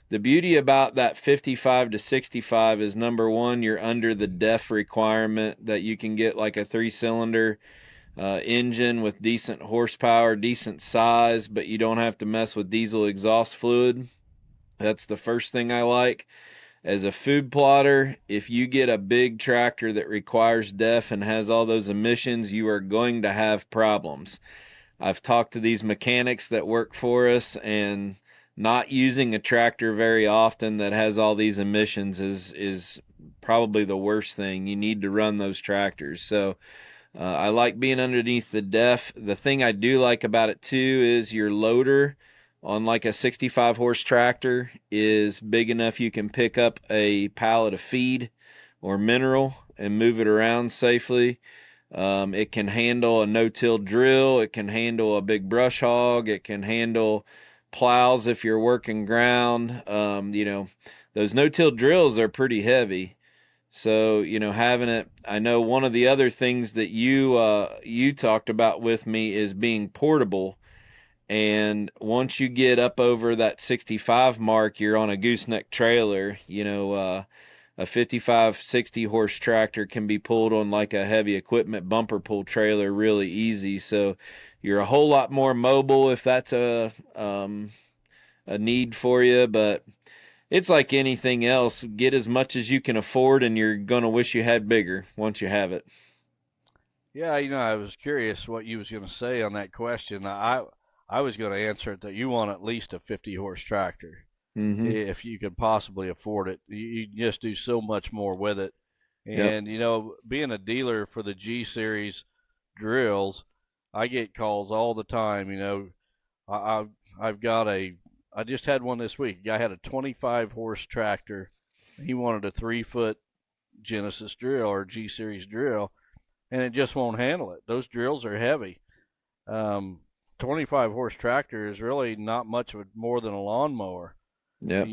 [SPEAKER 4] the beauty about that 55 to 65 is, number one, you're under the DEF requirement that you can get like a 3-cylinder engine with decent horsepower, decent size, but you don't have to mess with diesel exhaust fluid. That's the first thing I like. As a food plotter, if you get a big tractor that requires DEF and has all those emissions, you are going to have problems. I've talked to these mechanics that work for us, and not using a tractor very often that has all these emissions is probably the worst thing. You need to run those tractors. So I like being underneath the DEF. The thing I do like about it too is your loader on like a 65 horse tractor is big enough you can pick up a pallet of feed or mineral and move it around safely. It can handle a no-till drill. It can handle a big brush hog. It can handle plows if you're working ground. Those no-till drills are pretty heavy. So, having it, I know one of the other things that you talked about with me is being portable. And once you get up over that 65 mark, you're on a gooseneck trailer. A 55, 60 horse tractor can be pulled on like a heavy equipment bumper pull trailer really easy. So you're a whole lot more mobile if that's a need for you. But it's like anything else. Get as much as you can afford, and you're going to wish you had bigger once you have it.
[SPEAKER 5] Yeah, I was curious what you was going to say on that question. I was going to answer it that you want at least a 50 horse tractor.
[SPEAKER 4] Mm-hmm.
[SPEAKER 5] If you could possibly afford it. You just do so much more with it. And, being a dealer for the G Series drills, I get calls all the time. I just had one this week. A guy had a 25 horse tractor. He wanted a 3-foot Genesis drill or G Series drill, and it just won't handle it. Those drills are heavy. 25 horse tractor is really not much of more than a lawnmower.
[SPEAKER 4] Yeah.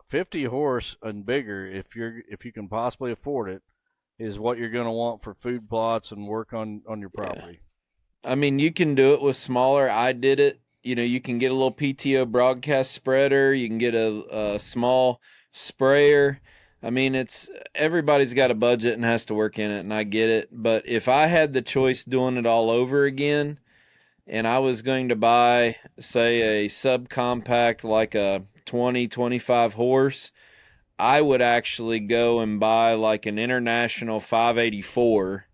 [SPEAKER 5] 50 horse and bigger, if you can possibly afford it, is what you're going to want for food plots and work on your property.
[SPEAKER 4] I mean, you can do it with smaller. I did it. You know, you can get a little PTO broadcast spreader. You can get a small sprayer. I mean, everybody's got a budget and has to work in it, and I get it. But if I had the choice doing it all over again, and I was going to buy, say, a subcompact like a 25 horse, I would actually go and buy like an International 584,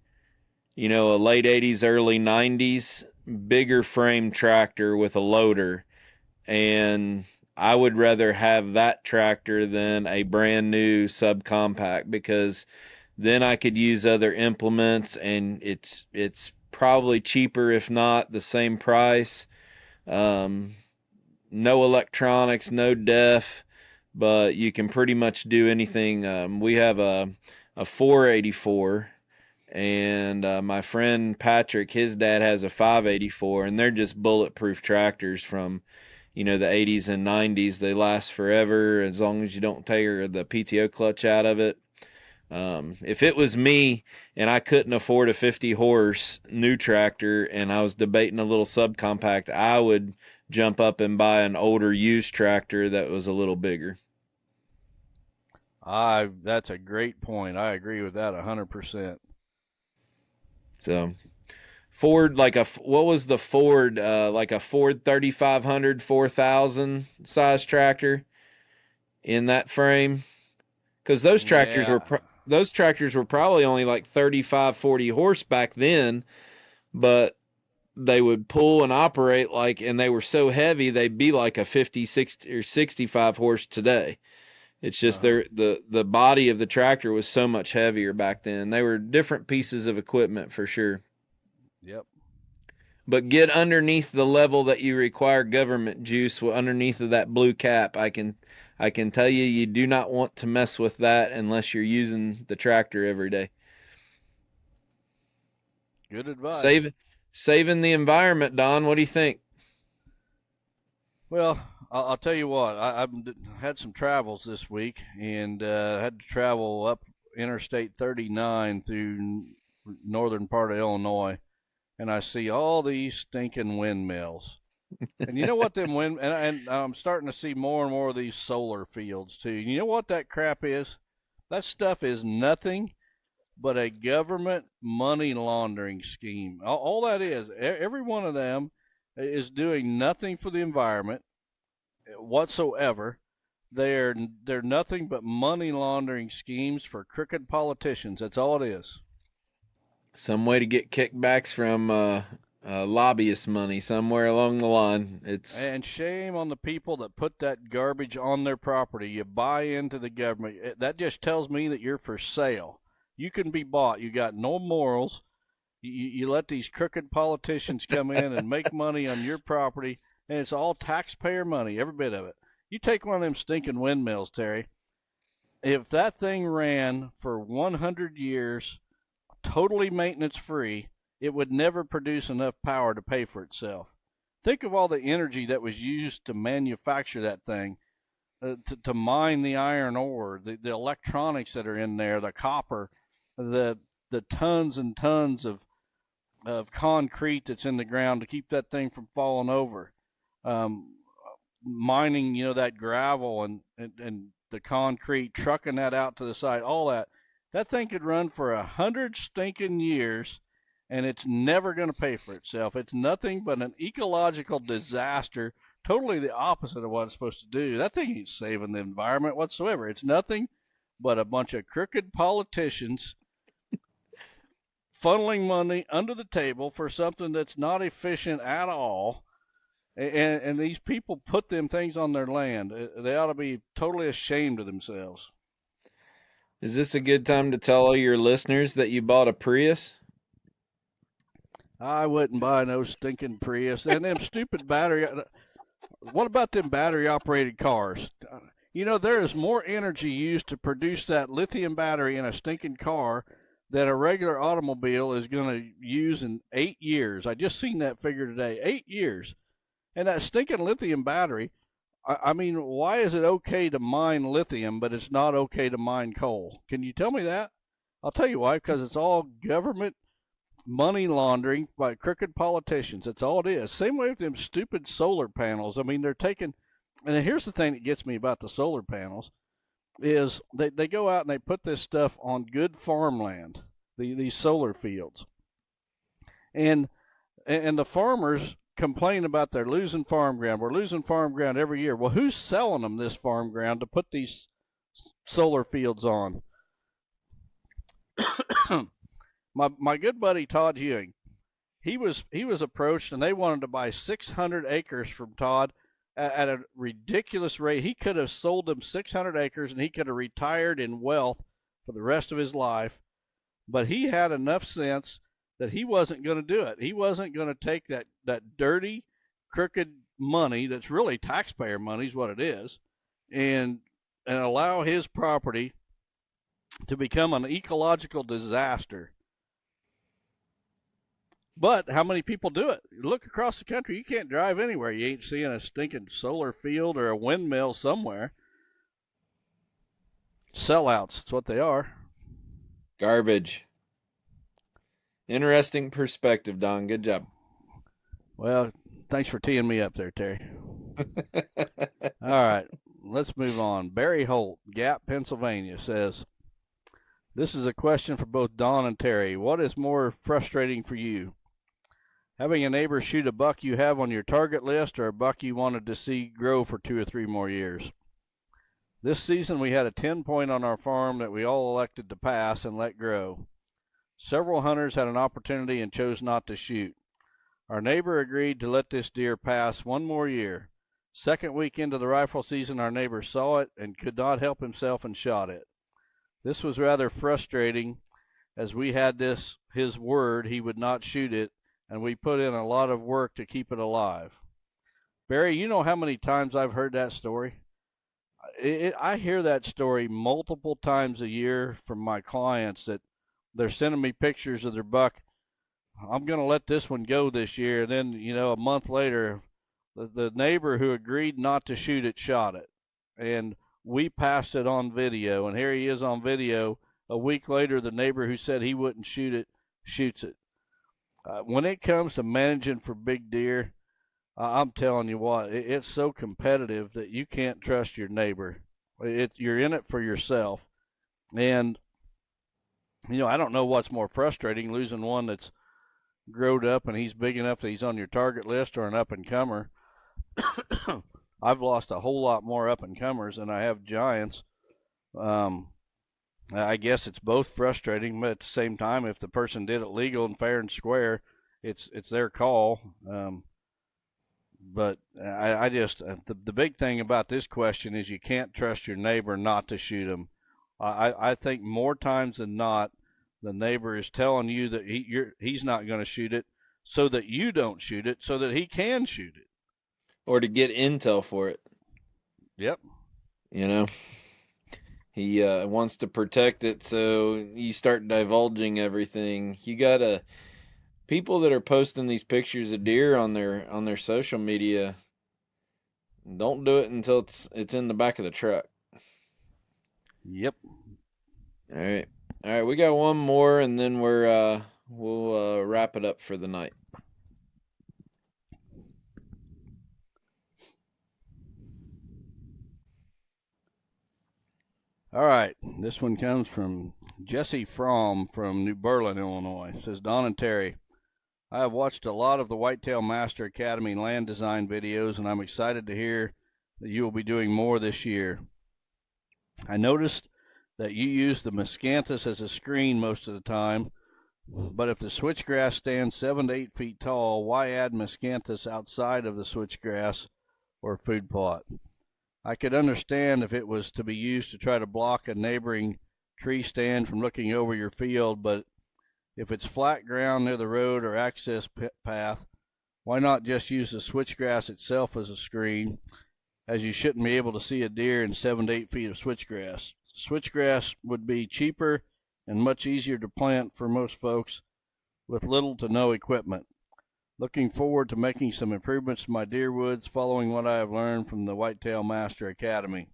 [SPEAKER 4] you know, a late 80s, early 90s, bigger frame tractor with a loader. And I would rather have that tractor than a brand new subcompact, because then I could use other implements, and it's probably cheaper, if not the same price. Um, no electronics, no def, but you can pretty much do anything. We have a 484, and my friend Patrick, his dad has a 584, and they're just bulletproof tractors from, you know, the 80s and 90s. They last forever as long as you don't take the PTO clutch out of it. If it was me and I couldn't afford a 50 horse new tractor and I was debating a little subcompact, I would jump up and buy an older used tractor that was a little bigger.
[SPEAKER 5] That's a great point. I agree with that 100%.
[SPEAKER 4] So Ford, what was the Ford, like a Ford 3500, 4000 size tractor in that frame? Because those tractors were probably only like 35, 40 horse back then, but they would pull and operate and they were so heavy they'd be like a 50, 60, or 65 horse today. It's just the body of the tractor was so much heavier back then. They were different pieces of equipment for sure.
[SPEAKER 5] Yep.
[SPEAKER 4] But get underneath the level that you require government juice, underneath of that blue cap. I can tell you, you do not want to mess with that unless you're using the tractor every day.
[SPEAKER 5] Good advice.
[SPEAKER 4] Saving the environment, Don. What do you think?
[SPEAKER 5] Well, I'll tell you what. I've had some travels this week, and had to travel up Interstate 39 through northern part of Illinois, and I see all these stinking windmills. And you know what them and I'm starting to see more and more of these solar fields too. You know what that crap is? That stuff is nothing but a government money laundering scheme. All that is, every one of them is doing nothing for the environment whatsoever. They're nothing but money laundering schemes for crooked politicians. That's all it is.
[SPEAKER 4] Some way to get kickbacks from lobbyist money somewhere along the line.
[SPEAKER 5] And shame on the people that put that garbage on their property. You buy into the government. That just tells me that you're for sale. You can be bought. You got no morals. You let these crooked politicians come in and make money on your property, and it's all taxpayer money, every bit of it. You take one of them stinking windmills, Terry. If that thing ran for 100 years, totally maintenance free, it would never produce enough power to pay for itself. Think of all the energy that was used to manufacture that thing, to mine the iron ore, the electronics that are in there, the copper, the tons and tons of concrete that's in the ground to keep that thing from falling over. Mining, that gravel and the concrete, trucking that out to the site, all that. That thing could run for 100 stinking years, and it's never going to pay for itself. It's nothing but an ecological disaster, totally the opposite of what it's supposed to do. That thing ain't saving the environment whatsoever. It's nothing but a bunch of crooked politicians funneling money under the table for something that's not efficient at all. And these people put them things on their land. They ought to be totally ashamed of themselves.
[SPEAKER 4] Is this a good time to tell all your listeners that you bought a Prius?
[SPEAKER 5] I wouldn't buy no stinking Prius. And them stupid battery. What about them battery-operated cars? There is more energy used to produce that lithium battery in a stinking car that a regular automobile is going to use in 8 years. I just seen that figure today. 8 years. And that stinking lithium battery, I mean, why is it okay to mine lithium, but it's not okay to mine coal? Can you tell me that? I'll tell you why, because it's all government money laundering by crooked politicians. That's all it is. Same way with them stupid solar panels. I mean, they're taking, and here's the thing that gets me about the solar panels is they go out and they put this stuff on good farmland, these solar fields. And the farmers complain about they're losing farm ground. We're losing farm ground every year. Well, who's selling them this farm ground to put these solar fields on? My good buddy Todd Ewing, he was approached and they wanted to buy 600 acres from Todd at a ridiculous rate. He could have sold them 600 acres and he could have retired in wealth for the rest of his life. But he had enough sense that he wasn't going to do it. He wasn't going to take that dirty, crooked money that's really taxpayer money is what it is, and allow his property to become an ecological disaster. But how many people do it? You look across the country, you can't drive anywhere. You ain't seeing a stinking solar field or a windmill somewhere. Sellouts, that's what they are.
[SPEAKER 4] Garbage. Interesting perspective, Don. Good job.
[SPEAKER 5] Well, thanks for teeing me up there, Terry. All right, let's move on. Barry Holt, Gap, Pennsylvania, says, this is a question for both Don and Terry. What is more frustrating for you? Having a neighbor shoot a buck you have on your target list or a buck you wanted to see grow for 2 or 3 more years? This season we had a 10-point on our farm that we all elected to pass and let grow. Several hunters had an opportunity and chose not to shoot. Our neighbor agreed to let this deer pass 1 more year. Second week into the rifle season, our neighbor saw it and could not help himself and shot it. This was rather frustrating as we had his word he would not shoot it, and we put in a lot of work to keep it alive. Barry, you know how many times I've heard that story? I hear that story multiple times a year from my clients that they're sending me pictures of their buck. I'm going to let this one go this year. And then, a month later, the neighbor who agreed not to shoot it shot it. And we passed it on video. And here he is on video. A week later, the neighbor who said he wouldn't shoot it shoots it. When it comes to managing for big deer, I'm telling you what, it's so competitive that you can't trust your neighbor. You're in it for yourself. And, I don't know what's more frustrating, losing one that's growed up and he's big enough that he's on your target list or an up-and-comer. I've lost a whole lot more up-and-comers than I have giants. I guess it's both frustrating, but at the same time, if the person did it legal and fair and square, it's their call. But I just the big thing about this question is you can't trust your neighbor not to shoot him. I think more times than not, the neighbor is telling you that he's not going to shoot it, so that you don't shoot it, so that he can shoot it,
[SPEAKER 4] or to get intel for it.
[SPEAKER 5] Yep.
[SPEAKER 4] He wants to protect it, so you start divulging everything. You gotta people that are posting these pictures of deer on their social media. Don't do it until it's in the back of the truck.
[SPEAKER 5] Yep.
[SPEAKER 4] All right. We got one more, and then we'll wrap it up for the night.
[SPEAKER 5] All right, this one comes from Jesse Fromm from New Berlin, Illinois. It says, Don and Terry, I have watched a lot of the Whitetail Master Academy land design videos, and I'm excited to hear that you will be doing more this year. I noticed that you use the Miscanthus as a screen most of the time, but if the switchgrass stands 7 to 8 feet tall, why add Miscanthus outside of the switchgrass or food plot? I could understand if it was to be used to try to block a neighboring tree stand from looking over your field, but if it's flat ground near the road or access path, why not just use the switchgrass itself as a screen, as you shouldn't be able to see a deer in 7 to 8 feet of switchgrass. Switchgrass would be cheaper and much easier to plant for most folks with little to no equipment. Looking forward to making some improvements to my deer woods following what I have learned from the Whitetail Master Academy.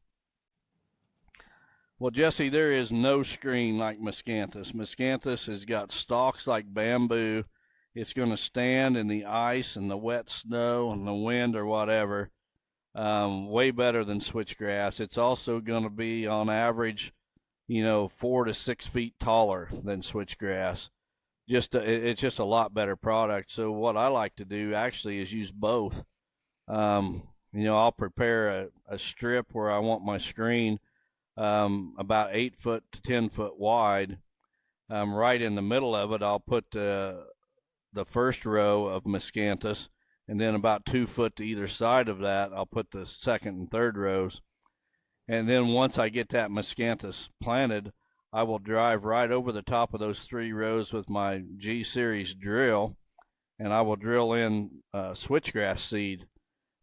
[SPEAKER 5] Well, Jesse, there is no screen like Miscanthus. Miscanthus has got stalks like bamboo. It's going to stand in the ice and the wet snow and the wind or whatever. Way better than switchgrass. It's also going to be on average, 4 to 6 feet taller than switchgrass. It's just a lot better product. So what I like to do actually is use both. I'll prepare a strip where I want my screen about 8 foot to 10 foot wide. Right in the middle of it, I'll put the first row of Miscanthus, and then about 2 foot to either side of that, I'll put the second and third rows. And then once I get that Miscanthus planted, I will drive right over the top of those 3 rows with my G-Series drill, and I will drill in switchgrass seed.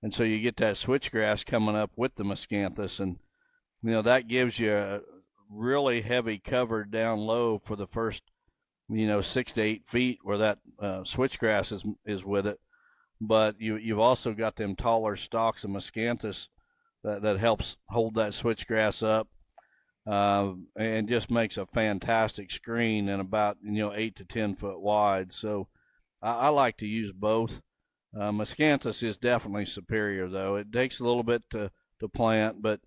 [SPEAKER 5] And so you get that switchgrass coming up with the Miscanthus, and that gives you a really heavy cover down low for the first 6 to 8 feet where that switchgrass is with it. But you've also got them taller stalks of Miscanthus that helps hold that switchgrass up, and just makes a fantastic screen and about 8 to 10 foot wide. So I like to use both. Miscanthus is definitely superior, though. It takes a little bit to plant, but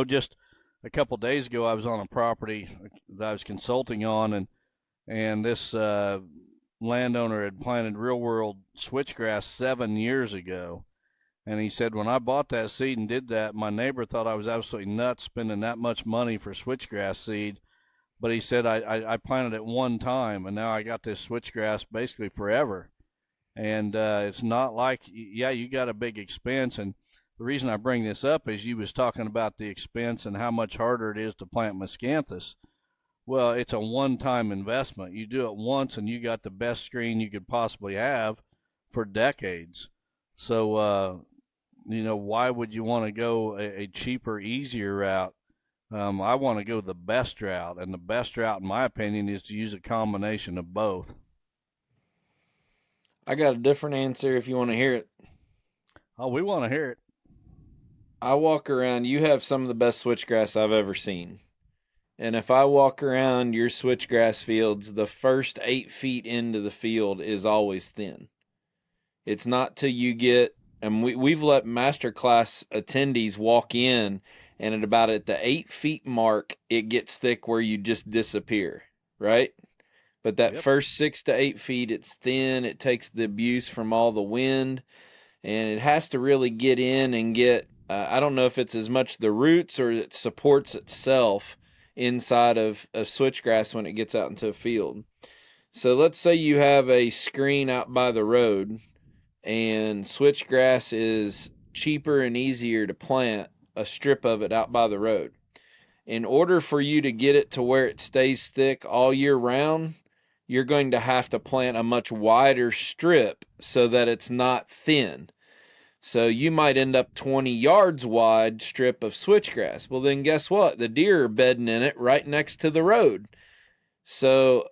[SPEAKER 5] just a couple days ago, I was on a property that I was consulting on, and this landowner had planted real world switchgrass 7 years ago. And he said, when I bought that seed and did that, my neighbor thought I was absolutely nuts spending that much money for switchgrass seed. But he said, I planted it one time, and now I got this switchgrass basically forever. And it's not like, you got a big expense. And the reason I bring this up is you was talking about the expense and how much harder it is to plant Miscanthus. Well, it's a one-time investment. You do it once, and you got the best screen you could possibly have for decades. So, why would you want to go a cheaper, easier route? I want to go the best route, and the best route, in my opinion, is to use a combination of both.
[SPEAKER 4] I got a different answer if you want to hear it.
[SPEAKER 5] Oh, we want to hear it.
[SPEAKER 4] I walk around, you have some of the best switchgrass I've ever seen. And if I walk around your switchgrass fields, the first 8 feet into the field is always thin. It's not till you get, and we've let masterclass attendees walk in, and at the 8 feet mark, it gets thick where you just disappear, right? But that first 6 to 8 feet, it's thin. It takes the abuse from all the wind, and it has to really get in and get, I don't know if it's as much the roots or it supports itself inside of switchgrass when it gets out into a field. So let's say you have a screen out by the road, and switchgrass is cheaper and easier to plant a strip of it out by the road. In order for you to get it to where it stays thick all year round, you're going to have to plant a much wider strip so that it's not thin. So you might end up 20 yards wide strip of switchgrass. Well, then guess what? The deer are bedding in it right next to the road. So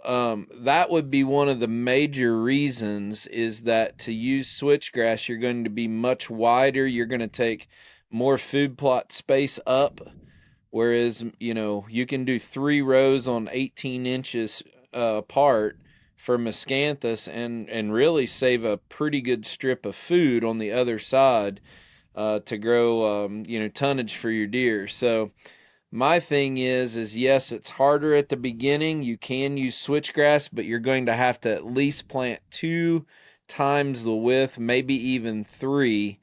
[SPEAKER 4] that would be one of the major reasons, is that to use switchgrass, you're going to be much wider. You're going to take more food plot space up. Whereas, you can do 3 rows on 18 inches apart for Miscanthus and really save a pretty good strip of food on the other side to grow, tonnage for your deer. So my thing is yes, it's harder at the beginning. You can use switchgrass, but you're going to have to at least plant 2 times the width, maybe even 3,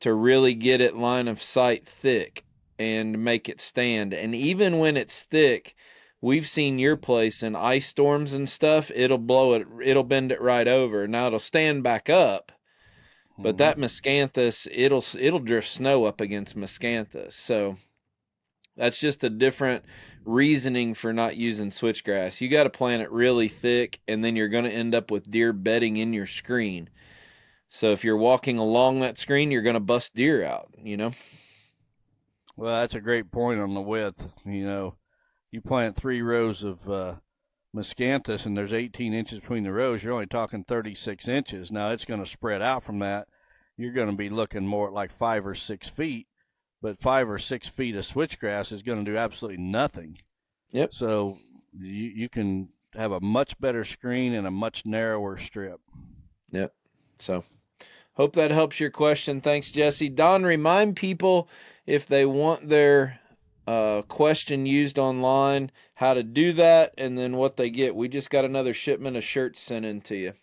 [SPEAKER 4] to really get it line of sight thick and make it stand. And even when it's thick, we've seen your place in ice storms and stuff, it'll bend it right over. Now it'll stand back up, but that Miscanthus, it'll drift snow up against Miscanthus. So that's just a different reasoning for not using switchgrass. You got to plant it really thick, and then you're going to end up with deer bedding in your screen. So if you're walking along that screen, you're going to bust deer out,
[SPEAKER 5] Well, that's a great point on the width. You plant 3 rows of Miscanthus, and there's 18 inches between the rows. You're only talking 36 inches. Now it's going to spread out from that. You're going to be looking more at like 5 or 6 feet. but 5 or 6 feet of switchgrass is going to do absolutely nothing.
[SPEAKER 4] Yep.
[SPEAKER 5] So you can have a much better screen and a much narrower strip.
[SPEAKER 4] Yep. So hope that helps your question. Thanks, Jesse. Don, remind people if they want their question used online, how to do that, and then what they get. We just got another shipment of shirts sent in to you.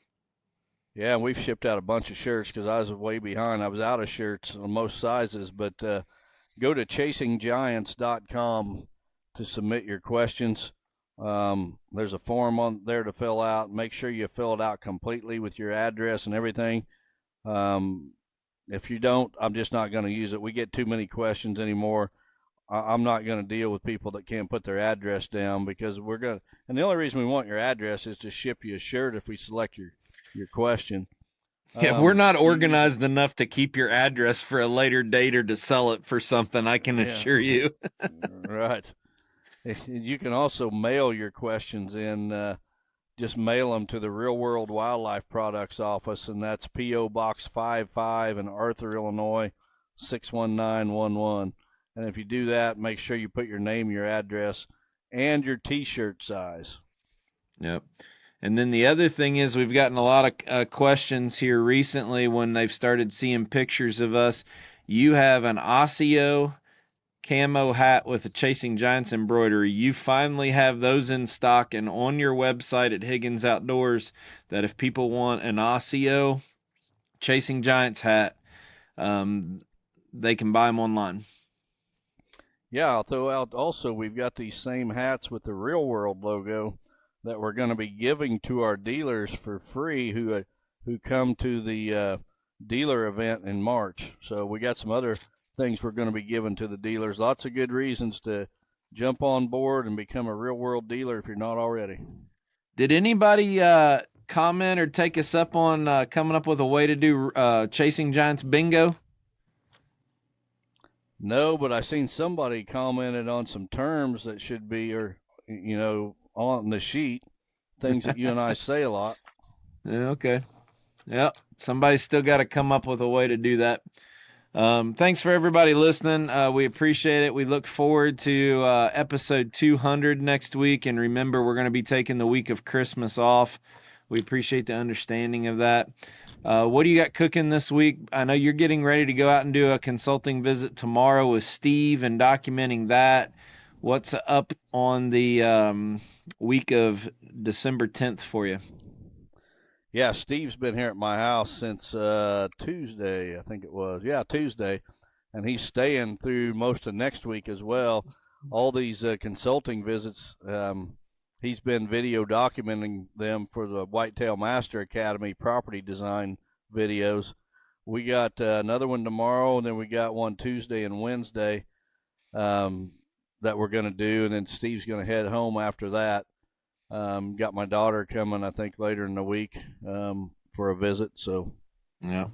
[SPEAKER 5] Yeah, and we've shipped out a bunch of shirts because I was way behind. I was out of shirts on most sizes, but go to chasinggiants.com to submit your questions. There's a form on there to fill out. Make sure you fill it out completely with your address and everything. If you don't, I'm just not going to use it. We get too many questions anymore. I'm not going to deal with people that can't put their address down because we're going to, and the only reason we want your address is to ship you a shirt if we select your question.
[SPEAKER 4] Yeah, we're not organized enough to keep your address for a later date or to sell it for something, I can assure you.
[SPEAKER 5] Right. You can also mail your questions in. Just mail them to the Real World Wildlife Products Office, and that's P.O. Box 55 in Arthur, Illinois, 61911. And if you do that, make sure you put your name, your address, and your T-shirt size.
[SPEAKER 4] Yep. And then the other thing is we've gotten a lot of questions here recently when they've started seeing pictures of us. You have an OIO camo hat with a Chasing Giants embroidery. You finally have those in stock and on your website at Higgins Outdoors, that if people want an OIO Chasing Giants hat, they can buy them online.
[SPEAKER 5] Yeah, I'll throw out also we've got these same hats with the Real World logo that we're going to be giving to our dealers for free who come to the dealer event in March. So we got some other things we're going to be giving to the dealers. Lots of good reasons to jump on board and become a Real World dealer if you're not already.
[SPEAKER 4] Did anybody comment or take us up on coming up with a way to do Chasing Giants bingo?
[SPEAKER 5] No, but I seen somebody commented on some terms that should be, or on the sheet, things that you and I say a lot.
[SPEAKER 4] Yeah, okay. Yep. Somebody's still got to come up with a way to do that. Thanks for everybody listening. We appreciate it. We look forward to episode 200 next week. And remember, we're going to be taking the week of Christmas off. We appreciate the understanding of that. What do you got cooking this week? I know you're getting ready to go out and do a consulting visit tomorrow with Steve and documenting that. What's up on the week of December 10th for you?
[SPEAKER 5] Yeah, Steve's been here at my house since Tuesday, I think it was. Yeah, Tuesday. And he's staying through most of next week as well. All these consulting visits, he's been video documenting them for the Whitetail Master Academy property design videos. We got another one tomorrow, and then we got one Tuesday and Wednesday that we're going to do, and then Steve's going to head home after that. Got my daughter coming, I think, later in the week for a visit. So,
[SPEAKER 4] yeah,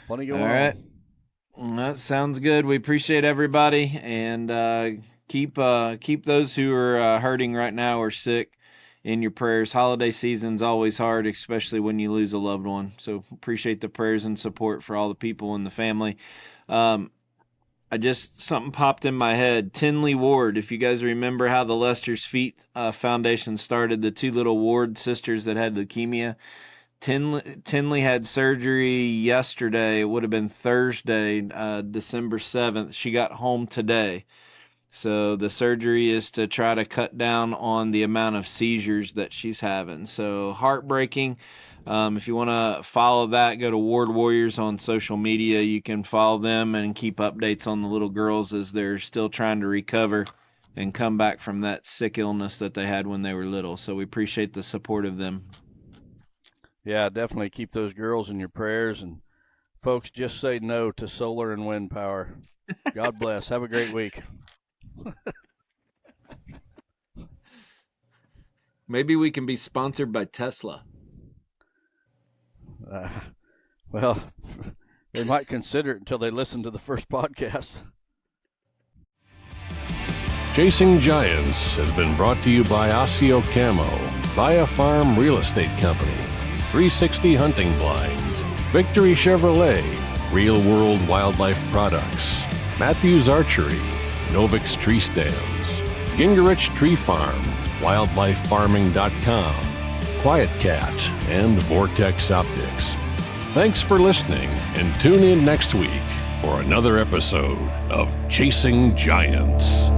[SPEAKER 5] plenty going on.
[SPEAKER 4] All right, that sounds good. We appreciate everybody, and keep those who are hurting right now or sick in your prayers. Holiday season's always hard, especially when you lose a loved one. So appreciate the prayers and support for all the people in the family. Something popped in my head. Tinley Ward, if you guys remember how the Lester's Feet Foundation started, the two little Ward sisters that had leukemia. Tinley had surgery yesterday. It would have been Thursday, December 7th. She got home today. So the surgery is to try to cut down on the amount of seizures that she's having. So heartbreaking. If you want to follow that, go to Ward Warriors on social media. You can follow them and keep updates on the little girls as they're still trying to recover and come back from that sick illness that they had when they were little. So we appreciate the support of them.
[SPEAKER 5] Yeah, definitely keep those girls in your prayers. And folks, just say no to solar and wind power. God bless. Have a great week.
[SPEAKER 4] Maybe we can be sponsored by Tesla.
[SPEAKER 5] Well, they might consider it until they listen to the first podcast.
[SPEAKER 3] Chasing Giants has been brought to you by OIO Camo, Buy a Farm Real Estate Company, 360 Hunting Blinds, Victory Chevrolet, Real World Wildlife Products, Matthews Archery, Novix Tree Stands, Gingerich Tree Farm, WildlifeFarming.com, Quiet Cat, and Vortex Optics. Thanks for listening, and tune in next week for another episode of Chasing Giants.